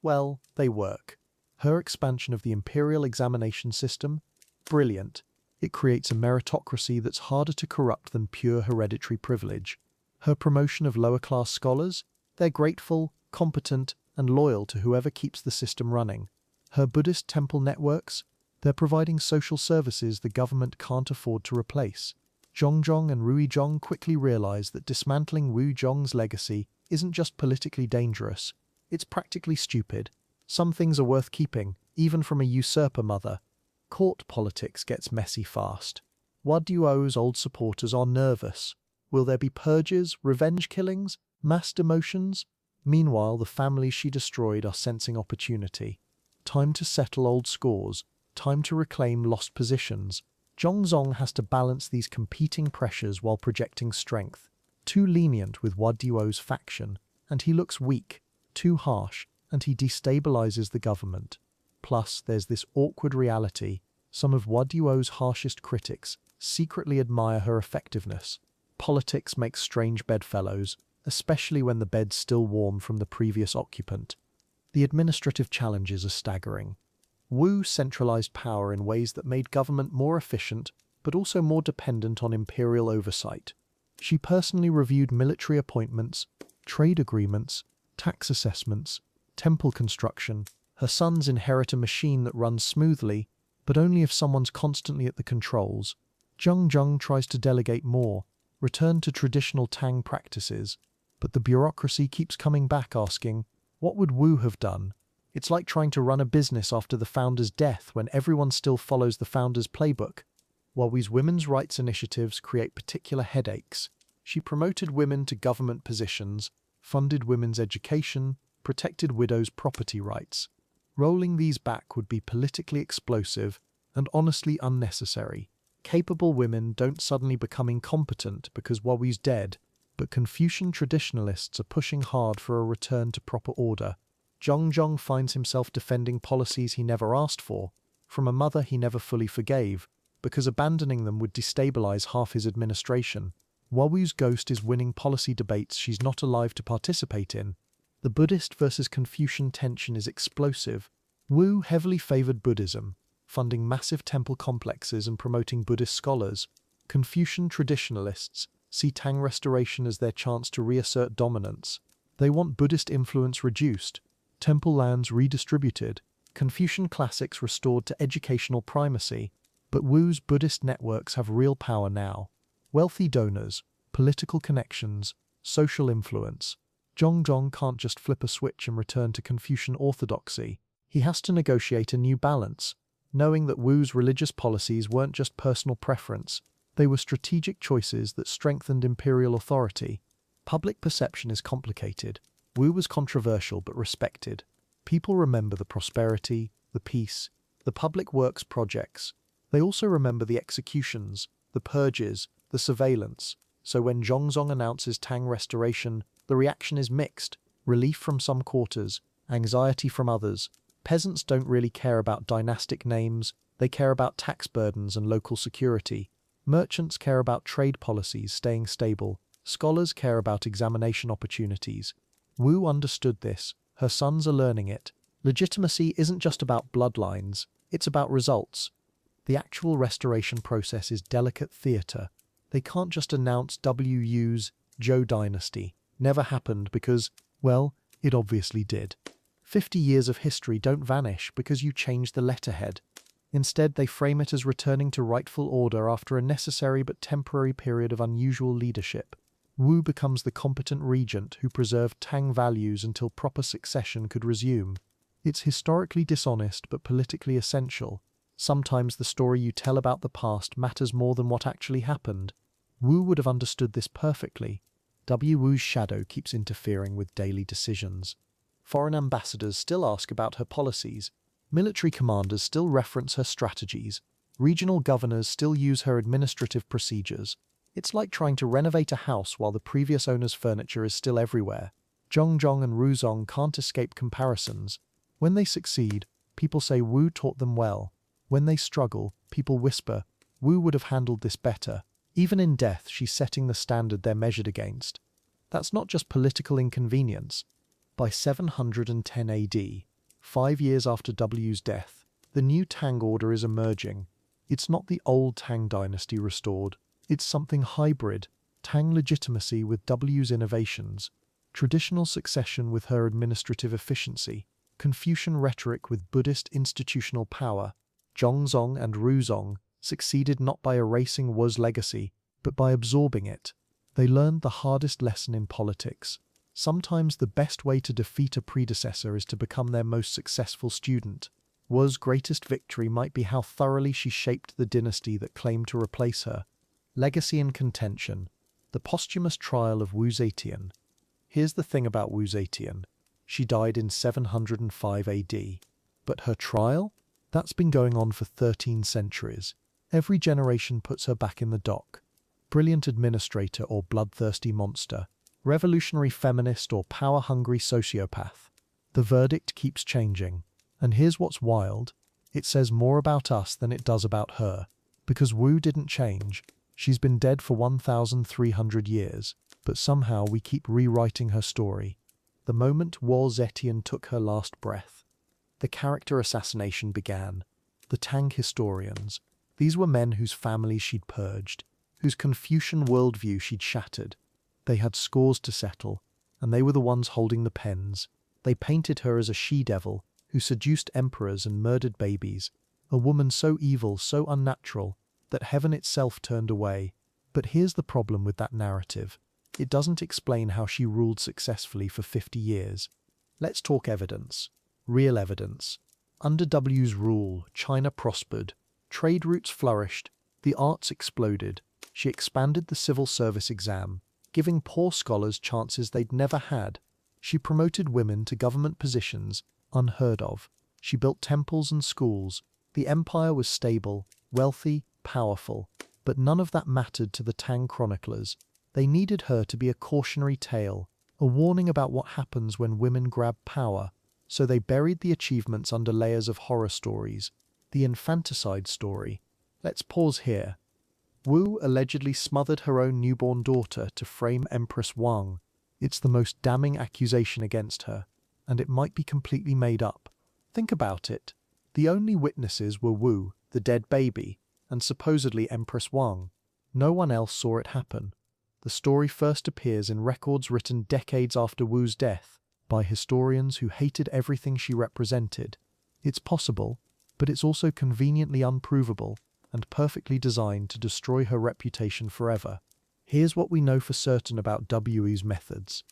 well, they work. Her expansion of the Imperial examination system? Brilliant. It creates a meritocracy that's harder to corrupt than pure hereditary privilege. Her promotion of lower-class scholars? They're grateful, competent, and loyal to whoever keeps the system running. Her Buddhist temple networks? They're providing social services the government can't afford to replace. Zhongzhong and Ruizhong quickly realize that dismantling Wu Zhong's legacy isn't just politically dangerous, it's practically stupid. Some things are worth keeping, even from a usurper mother. Court politics gets messy fast. Wadyuo's old supporters are nervous. Will there be purges, revenge killings, mass demotions? Meanwhile, the families she destroyed are sensing opportunity. Time to settle old scores, time to reclaim lost positions. Zhongzong has to balance these competing pressures while projecting strength. Too lenient with Wadyuo's faction, and he looks weak. Too harsh, and he destabilizes the government. Plus, there's this awkward reality. Some of Wadyuo's harshest critics secretly admire her effectiveness. Politics makes strange bedfellows, especially when the bed's still warm from the previous occupant. The administrative challenges are staggering. Wu centralized power in ways that made government more efficient, but also more dependent on imperial oversight. She personally reviewed military appointments, trade agreements, tax assessments, temple construction. Her sons inherit a machine that runs smoothly, but only if someone's constantly at the controls. Zhongzhong tries to delegate more, return to traditional Tang practices, but the bureaucracy keeps coming back asking, what would Wu have done? It's like trying to run a business after the founder's death when everyone still follows the founder's playbook. While Wu's women's rights initiatives create particular headaches, she promoted women to government positions, funded women's education, protected widows' property rights. Rolling these back would be politically explosive and honestly unnecessary. Capable women don't suddenly become incompetent because Wu's dead, but Confucian traditionalists are pushing hard for a return to proper order. Zhongzhong finds himself defending policies he never asked for, from a mother he never fully forgave, because abandoning them would destabilize half his administration. Wu's ghost is winning policy debates she's not alive to participate in. The Buddhist versus Confucian tension is explosive. Wu heavily favored Buddhism, funding massive temple complexes and promoting Buddhist scholars. Confucian traditionalists see Tang restoration as their chance to reassert dominance. They want Buddhist influence reduced, temple lands redistributed, Confucian classics restored to educational primacy. But Wu's Buddhist networks have real power now. Wealthy donors, political connections, social influence. Zhongzhong can't just flip a switch and return to Confucian orthodoxy. He has to negotiate a new balance, knowing that Wu's religious policies weren't just personal preference, they were strategic choices that strengthened imperial authority. Public perception is complicated. Wu was controversial but respected. People remember the prosperity, the peace, the public works projects. They also remember the executions, the purges, the surveillance. So when Zhongzong announces Tang restoration, the reaction is mixed. Relief from some quarters, anxiety from others. Peasants don't really care about dynastic names, they care about tax burdens and local security. Merchants care about trade policies staying stable. Scholars care about examination opportunities. Wu understood this. Her sons are learning it. Legitimacy isn't just about bloodlines, it's about results. The actual restoration process is delicate theatre. They can't just announce Wu's Zhou Dynasty. Never happened because, well, it obviously did. 50 years of history don't vanish because you change the letterhead. Instead, they frame it as returning to rightful order after a necessary but temporary period of unusual leadership. Wu becomes the competent regent who preserved Tang values until proper succession could resume. It's historically dishonest but politically essential. Sometimes the story you tell about the past matters more than what actually happened. Wu would have understood this perfectly. Wu's shadow keeps interfering with daily decisions. Foreign ambassadors still ask about her policies. Military commanders still reference her strategies. Regional governors still use her administrative procedures. It's like trying to renovate a house while the previous owner's furniture is still everywhere. Zhongzhong and Ruzong can't escape comparisons. When they succeed, people say Wu taught them well. When they struggle, people whisper, Wu would have handled this better. Even in death, she's setting the standard they're measured against. That's not just political inconvenience. By 710 AD, 5 years after Wu's death, the new Tang order is emerging. It's not the old Tang dynasty restored. It's something hybrid, Tang legitimacy with Wu's innovations, traditional succession with her administrative efficiency, Confucian rhetoric with Buddhist institutional power. Zhongzong and Ruzong succeeded not by erasing Wu's legacy, but by absorbing it. They learned the hardest lesson in politics. Sometimes the best way to defeat a predecessor is to become their most successful student. Wu's greatest victory might be how thoroughly she shaped the dynasty that claimed to replace her. Legacy and contention. The posthumous trial of Wu Zetian. Here's the thing about Wu Zetian. She died in 705 AD. But her trial? That's been going on for 13 centuries. Every generation puts her back in the dock. Brilliant administrator or bloodthirsty monster. Revolutionary feminist or power-hungry sociopath. The verdict keeps changing. And here's what's wild. It says more about us than it does about her. Because Wu didn't change. She's been dead for 1,300 years. But somehow we keep rewriting her story. The moment Wu Zetian took her last breath, the character assassination began. The Tang historians. These were men whose families she'd purged, whose Confucian worldview she'd shattered. They had scores to settle, and they were the ones holding the pens. They painted her as a she-devil who seduced emperors and murdered babies, a woman so evil, so unnatural, that heaven itself turned away. But here's the problem with that narrative. It doesn't explain how she ruled successfully for 50 years. Let's talk evidence. Real evidence. Under Wu's rule, China prospered. Trade routes flourished. The arts exploded. She expanded the civil service exam, giving poor scholars chances they'd never had. She promoted women to government positions, unheard of. She built temples and schools. The empire was stable, wealthy, powerful. But none of that mattered to the Tang chroniclers. They needed her to be a cautionary tale, a warning about what happens when women grab power. So they buried the achievements under layers of horror stories. The infanticide story. Let's pause here. Wu allegedly smothered her own newborn daughter to frame Empress Wang. It's the most damning accusation against her, and it might be completely made up. Think about it. The only witnesses were Wu, the dead baby, and supposedly Empress Wang. No one else saw it happen. The story first appears in records written decades after Wu's death, by historians who hated everything she represented. It's possible, but it's also conveniently unprovable and perfectly designed to destroy her reputation forever. Here's what we know for certain about Wu's methods.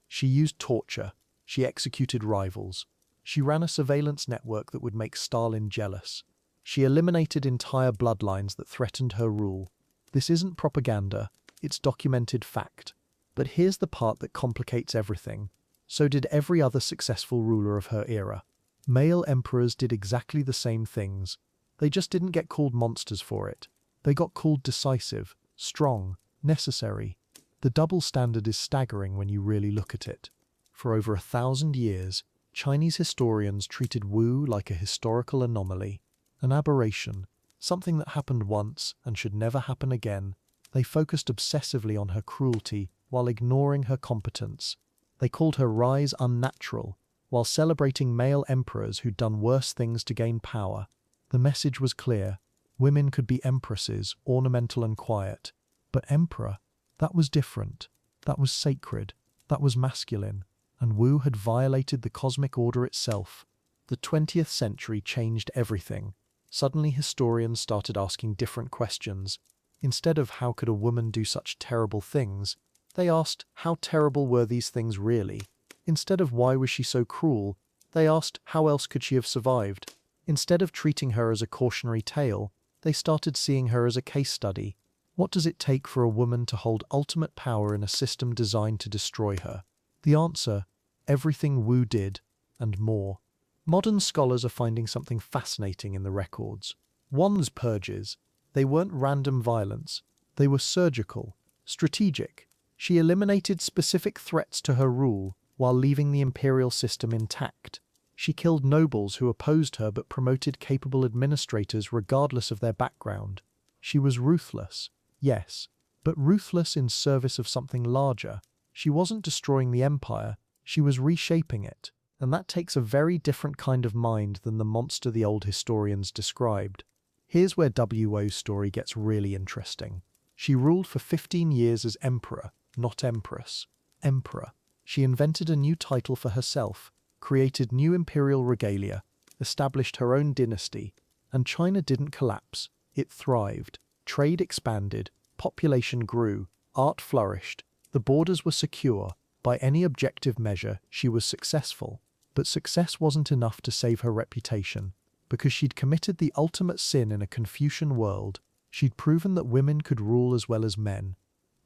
She used torture. She executed rivals. She ran a surveillance network that would make Stalin jealous. She eliminated entire bloodlines that threatened her rule. This isn't propaganda, it's documented fact. But here's the part that complicates everything. So did every other successful ruler of her era. Male emperors did exactly the same things. They just didn't get called monsters for it. They got called decisive, strong, necessary. The double standard is staggering when you really look at it. For over 1,000 years, Chinese historians treated Wu like a historical anomaly, an aberration, something that happened once and should never happen again. They focused obsessively on her cruelty while ignoring her competence. They called her rise unnatural, while celebrating male emperors who'd done worse things to gain power. The message was clear. Women could be empresses, ornamental and quiet. But emperor, that was different. That was sacred. That was masculine. And Wu had violated the cosmic order itself. The 20th century changed everything. Suddenly historians started asking different questions. Instead of how could a woman do such terrible things, They asked, how terrible were these things really? Instead of why was she so cruel, they asked, how else could she have survived? Instead of treating her as a cautionary tale, they started seeing her as a case study. What does it take for a woman to hold ultimate power in a system designed to destroy her? The answer, everything Wu did, and more. Modern scholars are finding something fascinating in the records. One's purges. They weren't random violence. They were surgical, strategic. She eliminated specific threats to her rule while leaving the imperial system intact. She killed nobles who opposed her but promoted capable administrators regardless of their background. She was ruthless, yes, but ruthless in service of something larger. She wasn't destroying the empire, she was reshaping it. And that takes a very different kind of mind than the monster the old historians described. Here's where Wu's story gets really interesting. She ruled for 15 years as emperor, not empress. Emperor. She invented a new title for herself, created new imperial regalia, established her own dynasty, and China didn't collapse. It thrived. Trade expanded, population grew, art flourished, the borders were secure. By any objective measure, she was successful. But success wasn't enough to save her reputation, because she'd committed the ultimate sin in a Confucian world. She'd proven that women could rule as well as men.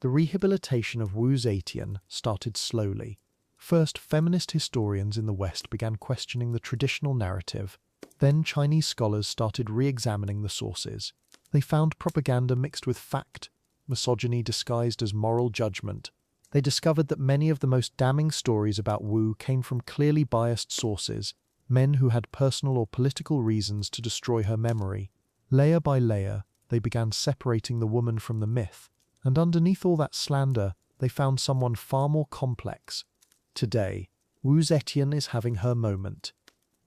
The rehabilitation of Wu Zetian started slowly. First, feminist historians in the West began questioning the traditional narrative. Then Chinese scholars started re-examining the sources. They found propaganda mixed with fact, misogyny disguised as moral judgment. They discovered that many of the most damning stories about Wu came from clearly biased sources, men who had personal or political reasons to destroy her memory. Layer by layer, they began separating the woman from the myth, and underneath all that slander, they found someone far more complex. Today, Wu Zetian is having her moment.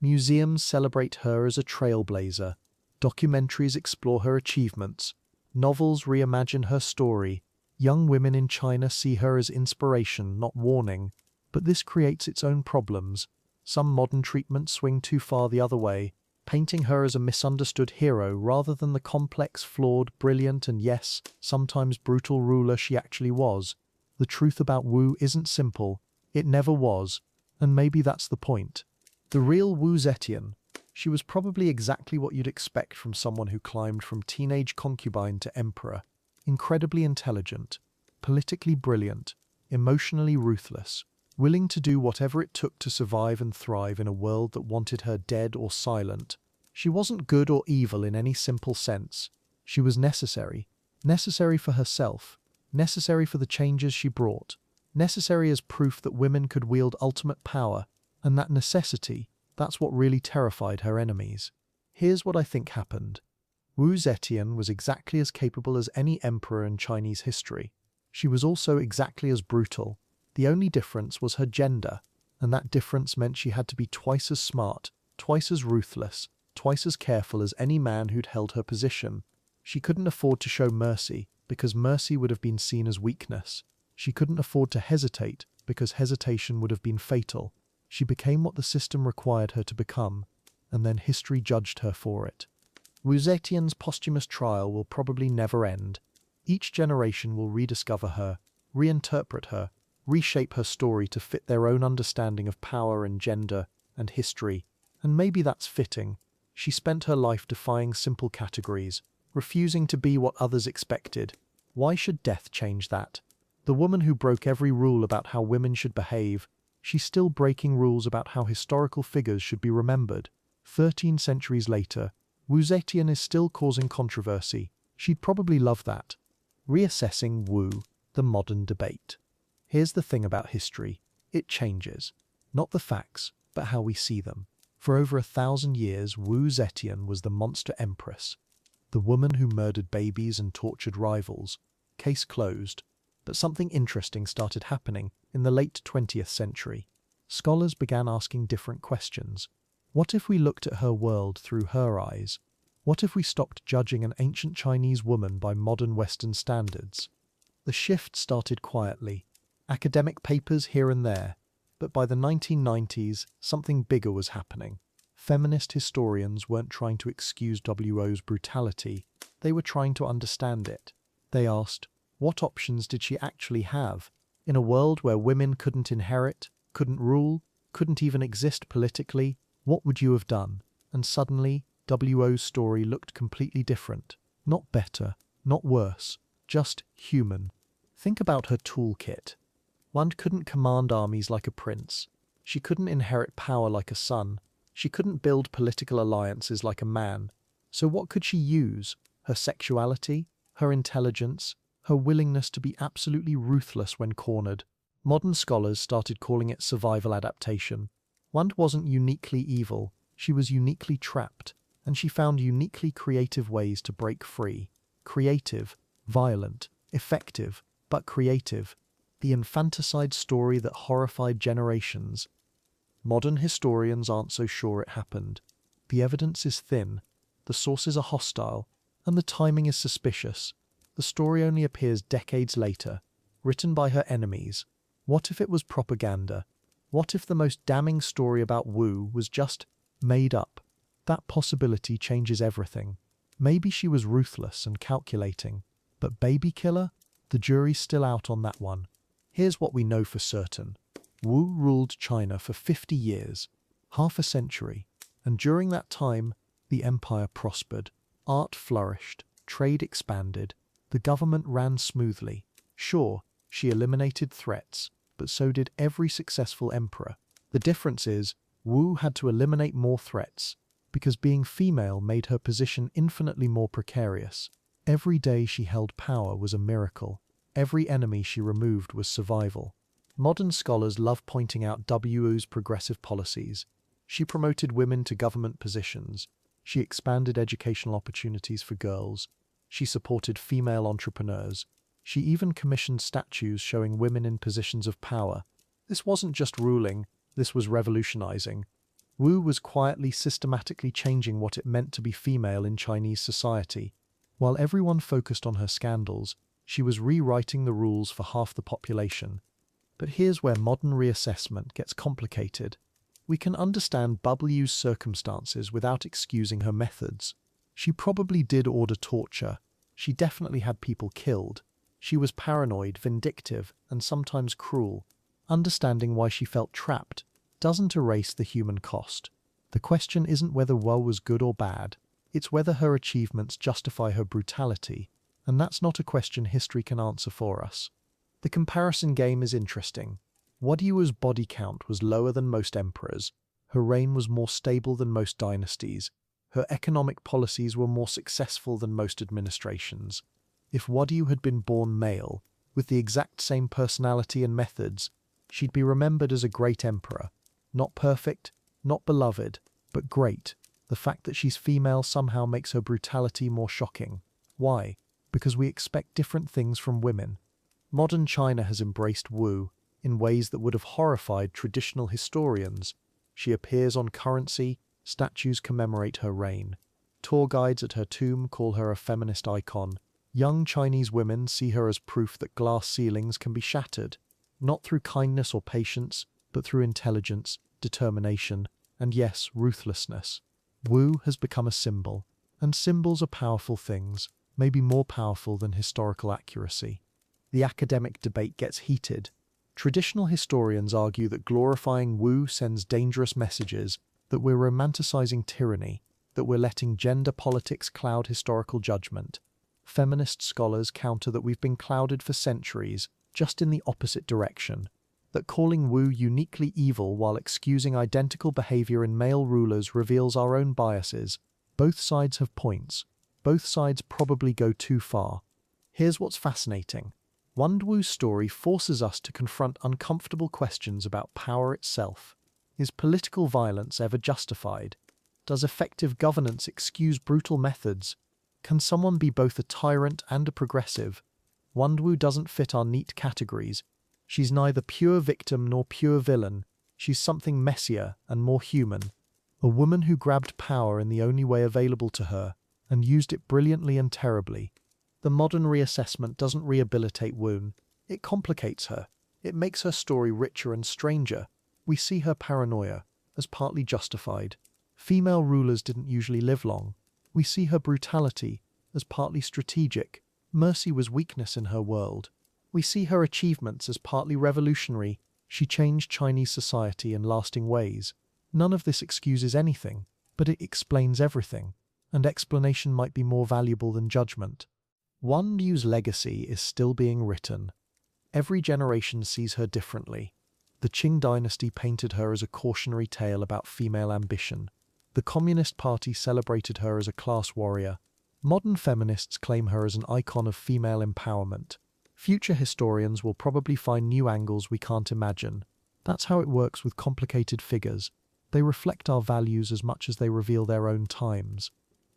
Museums celebrate her as a trailblazer, documentaries explore her achievements, novels reimagine her story. Young women in China see her as inspiration, not warning, but this creates its own problems. Some modern treatments swing too far the other way, painting her as a misunderstood hero rather than the complex, flawed, brilliant, and yes, sometimes brutal ruler she actually was. The truth about Wu isn't simple, it never was, and maybe that's the point. The real Wu Zetian, she was probably exactly what you'd expect from someone who climbed from teenage concubine to emperor. Incredibly intelligent, politically brilliant, emotionally ruthless, willing to do whatever it took to survive and thrive in a world that wanted her dead or silent. She wasn't good or evil in any simple sense. She was necessary. Necessary for herself. Necessary for the changes she brought. Necessary as proof that women could wield ultimate power. And that necessity, that's what really terrified her enemies. Here's what I think happened. Wu Zetian was exactly as capable as any emperor in Chinese history. She was also exactly as brutal. The only difference was her gender, and that difference meant she had to be twice as smart, twice as ruthless, twice as careful as any man who'd held her position. She couldn't afford to show mercy, because mercy would have been seen as weakness. She couldn't afford to hesitate, because hesitation would have been fatal. She became what the system required her to become, and then history judged her for it. Wu Zetian's posthumous trial will probably never end. Each generation will rediscover her, reinterpret her, reshape her story to fit their own understanding of power and gender and history. And maybe that's fitting. She spent her life defying simple categories, refusing to be what others expected. Why should death change that? The woman who broke every rule about how women should behave, she's still breaking rules about how historical figures should be remembered. 13 centuries later, Wu Zetian is still causing controversy. She'd probably love that. Reassessing Wu, the modern debate. Here's the thing about history. It changes. Not the facts, but how we see them. For over 1,000 years, Wu Zetian was the monster empress. The woman who murdered babies and tortured rivals. Case closed. But something interesting started happening in the late 20th century. Scholars began asking different questions. What if we looked at her world through her eyes? What if we stopped judging an ancient Chinese woman by modern Western standards? The shift started quietly. Academic papers here and there. But by the 1990s, something bigger was happening. Feminist historians weren't trying to excuse Wu's brutality. They were trying to understand it. They asked, what options did she actually have? In a world where women couldn't inherit, couldn't rule, couldn't even exist politically, what would you have done? And suddenly, Wo's story looked completely different. Not better, not worse, just human. Think about her toolkit. One couldn't command armies like a prince. She couldn't inherit power like a son. She couldn't build political alliances like a man. So what could she use? Her sexuality? Her intelligence? Her willingness to be absolutely ruthless when cornered? Modern scholars started calling it survival adaptation. Wand wasn't uniquely evil, she was uniquely trapped, and she found uniquely creative ways to break free. Creative, violent, effective, but creative. The infanticide story that horrified generations. Modern historians aren't so sure it happened. The evidence is thin, the sources are hostile, and the timing is suspicious. The story only appears decades later, written by her enemies. What if it was propaganda? What if the most damning story about Wu was just made up? That possibility changes everything. Maybe she was ruthless and calculating, but baby killer? The jury's still out on that one. Here's what we know for certain. Wu ruled China for 50 years, half a century, and during that time, the empire prospered, art flourished, trade expanded, the government ran smoothly. Sure, she eliminated threats, but so did every successful emperor. The difference is, Wu had to eliminate more threats, because being female made her position infinitely more precarious. Every day she held power was a miracle. Every enemy she removed was survival. Modern scholars love pointing out Wu's progressive policies. She promoted women to government positions. She expanded educational opportunities for girls. She supported female entrepreneurs. She even commissioned statues showing women in positions of power. This wasn't just ruling, this was revolutionizing. Wu was quietly, systematically changing what it meant to be female in Chinese society. While everyone focused on her scandals, she was rewriting the rules for half the population. But here's where modern reassessment gets complicated. We can understand Wu's circumstances without excusing her methods. She probably did order torture. She definitely had people killed. She was paranoid, vindictive, and sometimes cruel. Understanding why she felt trapped doesn't erase the human cost. The question isn't whether Wu was good or bad. It's whether her achievements justify her brutality. And that's not a question history can answer for us. The comparison game is interesting. Wu's body count was lower than most emperors. Her reign was more stable than most dynasties. Her economic policies were more successful than most administrations. If Wu had been born male, with the exact same personality and methods, she'd be remembered as a great emperor. Not perfect, not beloved, but great. The fact that she's female somehow makes her brutality more shocking. Why? Because we expect different things from women. Modern China has embraced Wu in ways that would have horrified traditional historians. She appears on currency, statues commemorate her reign. Tour guides at her tomb call her a feminist icon. Young Chinese women see her as proof that glass ceilings can be shattered, not through kindness or patience, but through intelligence, determination, and yes, ruthlessness. Wu has become a symbol, and symbols are powerful things, maybe more powerful than historical accuracy. The academic debate gets heated. Traditional historians argue that glorifying Wu sends dangerous messages, that we're romanticizing tyranny, that we're letting gender politics cloud historical judgment. Feminist scholars counter that we've been clouded for centuries, just in the opposite direction, that calling Wu uniquely evil while excusing identical behavior in male rulers reveals our own biases. Both sides have points. Both sides probably go too far. Here's what's fascinating. Wu's story forces us to confront uncomfortable questions about power itself. Is political violence ever justified? Does effective governance excuse brutal methods? Can someone be both a tyrant and a progressive? Wu doesn't fit our neat categories. She's neither pure victim nor pure villain. She's something messier and more human. A woman who grabbed power in the only way available to her and used it brilliantly and terribly. The modern reassessment doesn't rehabilitate Wu. It complicates her. It makes her story richer and stranger. We see her paranoia as partly justified. Female rulers didn't usually live long. We see her brutality as partly strategic. Mercy was weakness in her world. We see her achievements as partly revolutionary. She changed Chinese society in lasting ways. None of this excuses anything, but it explains everything, and explanation might be more valuable than judgment. Wan Yu's legacy is still being written. Every generation sees her differently. The Qing dynasty painted her as a cautionary tale about female ambition. The Communist Party celebrated her as a class warrior. Modern feminists claim her as an icon of female empowerment. Future historians will probably find new angles we can't imagine. That's how it works with complicated figures. They reflect our values as much as they reveal their own times.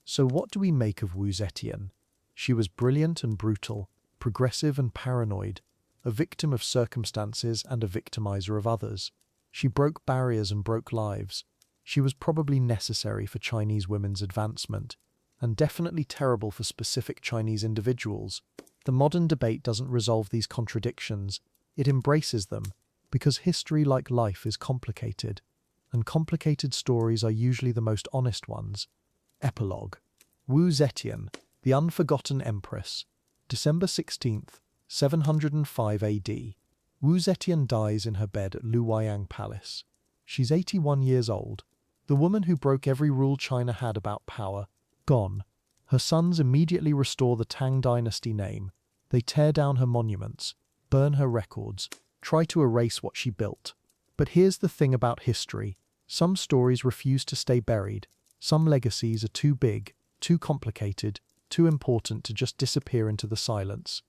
So what do we make of Wu Zetian? She was brilliant and brutal, progressive and paranoid, a victim of circumstances and a victimizer of others. She broke barriers and broke lives. She was probably necessary for Chinese women's advancement, and definitely terrible for specific Chinese individuals. The modern debate doesn't resolve these contradictions, it embraces them, because history, like life, is complicated, and complicated stories are usually the most honest ones. Epilogue. Wu Zetian, the Unforgotten Empress. December 16th, 705 AD. Wu Zetian dies in her bed at Luoyang Palace. She's 81 years old. The woman who broke every rule China had about power, gone. Her sons immediately restore the Tang Dynasty name. They tear down her monuments, burn her records, try to erase what she built. But here's the thing about history. Some stories refuse to stay buried. Some legacies are too big, too complicated, too important to just disappear into the silence.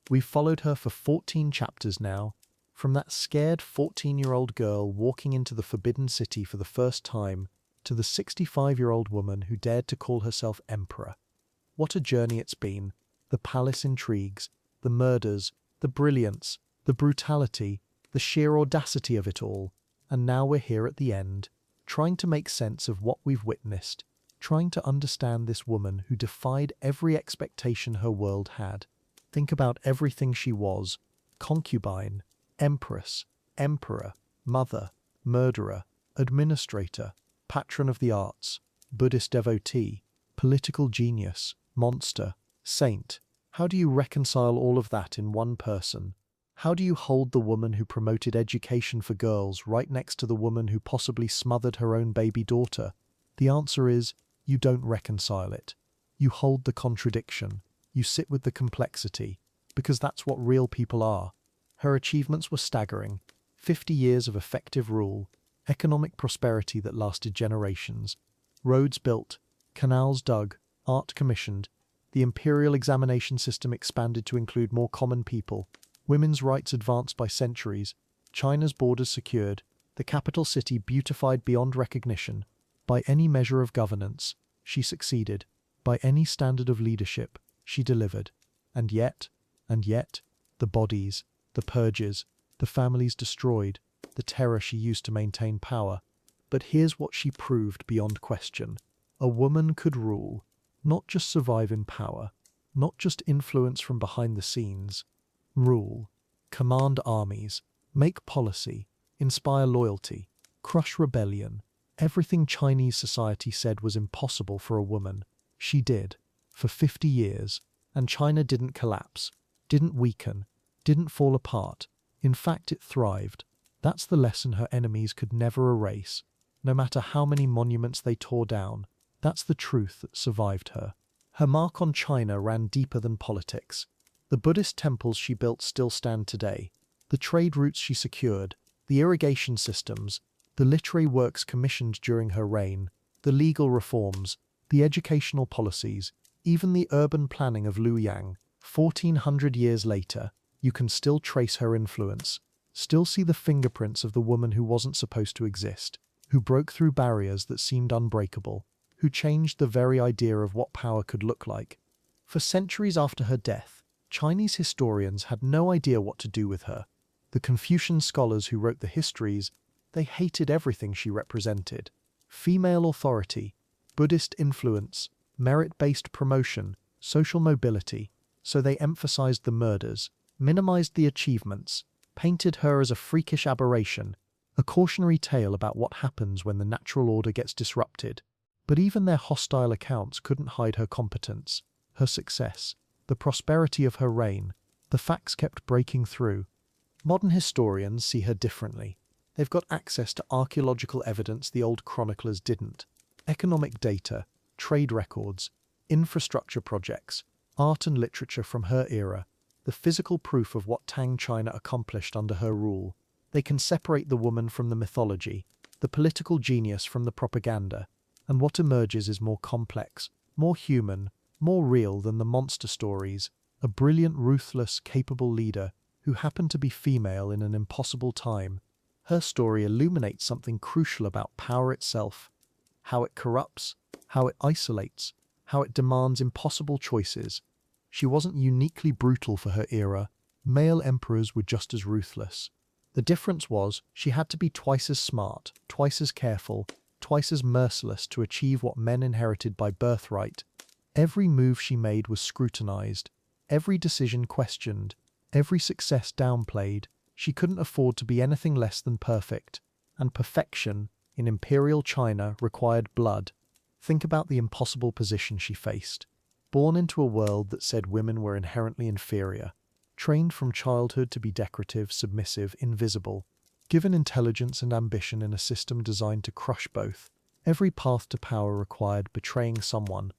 We've followed her for 14 chapters now, from that scared 14-year-old girl walking into the Forbidden City for the first time, to the 65-year-old woman who dared to call herself Emperor. What a journey it's been. The palace intrigues, the murders, the brilliance, the brutality, the sheer audacity of it all. And now we're here at the end, trying to make sense of what we've witnessed, trying to understand this woman who defied every expectation her world had. Think about everything she was: concubine, empress, emperor, mother, murderer, administrator, patron of the arts, Buddhist devotee, political genius, monster, saint. How do you reconcile all of that in one person? How do you hold the woman who promoted education for girls right next to the woman who possibly smothered her own baby daughter? The answer is, you don't reconcile it. You hold the contradiction. You sit with the complexity, because that's what real people are. Her achievements were staggering. 50 years of effective rule, economic prosperity that lasted generations, roads built, canals dug, art commissioned, the imperial examination system expanded to include more common people, women's rights advanced by centuries, China's borders secured, the capital city beautified beyond recognition. By any measure of governance, she succeeded. By any standard of leadership, she delivered. And yet, the bodies, the purges, the families destroyed, the terror she used to maintain power. But here's what she proved beyond question. A woman could rule, not just survive in power, not just influence from behind the scenes. Rule, command armies, make policy, inspire loyalty, crush rebellion. Everything Chinese society said was impossible for a woman, she did, for 50 years. And China didn't collapse, didn't weaken, didn't fall apart. In fact, it thrived. That's the lesson her enemies could never erase. No matter how many monuments they tore down, that's the truth that survived her. Her mark on China ran deeper than politics. The Buddhist temples she built still stand today. The trade routes she secured, the irrigation systems, the literary works commissioned during her reign, the legal reforms, the educational policies, even the urban planning of Luoyang. 1400 years later, you can still trace her influence, still see the fingerprints of the woman who wasn't supposed to exist, who broke through barriers that seemed unbreakable, who changed the very idea of what power could look like. For centuries after her death, Chinese historians had no idea what to do with her. The Confucian scholars who wrote the histories, they hated everything she represented. Female authority, Buddhist influence, merit-based promotion, social mobility. So they emphasized the murders, minimized the achievements, painted her as a freakish aberration, a cautionary tale about what happens when the natural order gets disrupted. But even their hostile accounts couldn't hide her competence, her success, the prosperity of her reign. The facts kept breaking through. Modern historians see her differently. They've got access to archaeological evidence the old chroniclers didn't. Economic data, trade records, infrastructure projects, art and literature from her era, the physical proof of what Tang China accomplished under her rule. They can separate the woman from the mythology, the political genius from the propaganda, and what emerges is more complex, more human, more real than the monster stories. A brilliant, ruthless, capable leader who happened to be female in an impossible time. Her story illuminates something crucial about power itself, how it corrupts, how it isolates, how it demands impossible choices. She wasn't uniquely brutal for her era. Male emperors were just as ruthless. The difference was she had to be twice as smart, twice as careful, twice as merciless to achieve what men inherited by birthright. Every move she made was scrutinized, every decision questioned, every success downplayed. She couldn't afford to be anything less than perfect, and perfection in Imperial China required blood. Think about the impossible position she faced. Born into a world that said women were inherently inferior, trained from childhood to be decorative, submissive, invisible, given intelligence and ambition in a system designed to crush both. Every path to power required betraying someone.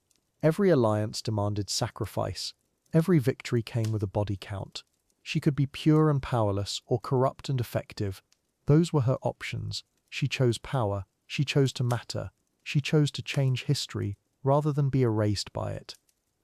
Every alliance demanded sacrifice. Every victory came with a body count. She could be pure and powerless, or corrupt and effective. Those were her options. She chose power. She chose to matter. She chose to change history rather than be erased by it.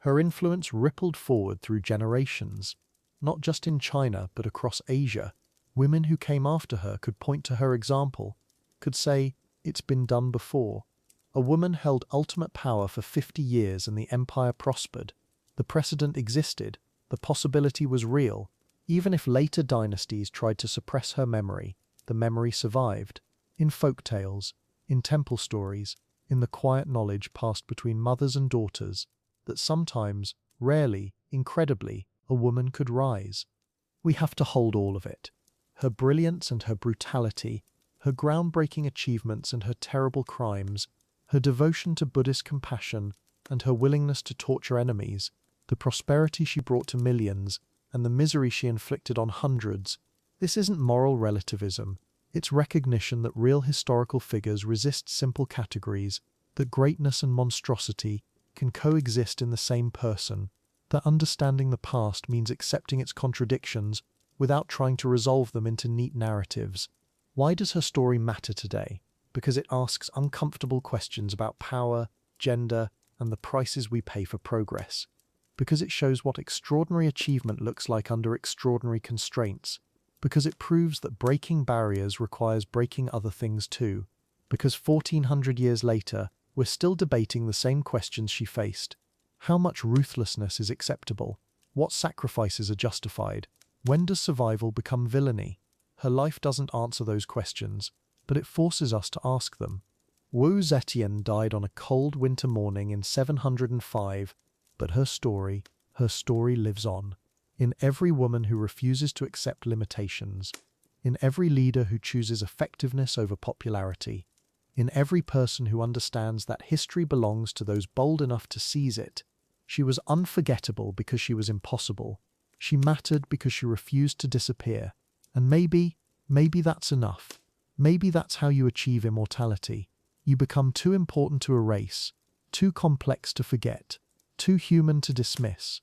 Her influence rippled forward through generations, not just in China but across Asia. Women who came after her could point to her example, could say, "It's been done before." A woman held ultimate power for 50 years and the empire prospered. The precedent existed. The possibility was real. Even if later dynasties tried to suppress her memory, the memory survived. In folk tales, in temple stories, in the quiet knowledge passed between mothers and daughters, that sometimes, rarely, incredibly, a woman could rise. We have to hold all of it. Her brilliance and her brutality, her groundbreaking achievements and her terrible crimes, her devotion to Buddhist compassion and her willingness to torture enemies, the prosperity she brought to millions, and the misery she inflicted on hundreds. This isn't moral relativism. It's recognition that real historical figures resist simple categories, that greatness and monstrosity can coexist in the same person, that understanding the past means accepting its contradictions without trying to resolve them into neat narratives. Why does her story matter today? Because it asks uncomfortable questions about power, gender, and the prices we pay for progress. Because it shows what extraordinary achievement looks like under extraordinary constraints. Because it proves that breaking barriers requires breaking other things too. Because 1400 years later, we're still debating the same questions she faced. How much ruthlessness is acceptable? What sacrifices are justified? When does survival become villainy? Her life doesn't answer those questions, but it forces us to ask them. Wu Zetian died on a cold winter morning in 705, but her story lives on. In every woman who refuses to accept limitations, in every leader who chooses effectiveness over popularity, in every person who understands that history belongs to those bold enough to seize it. She was unforgettable because she was impossible. She mattered because she refused to disappear. And maybe that's enough. Maybe that's how you achieve immortality. You become too important to erase, too complex to forget, too human to dismiss.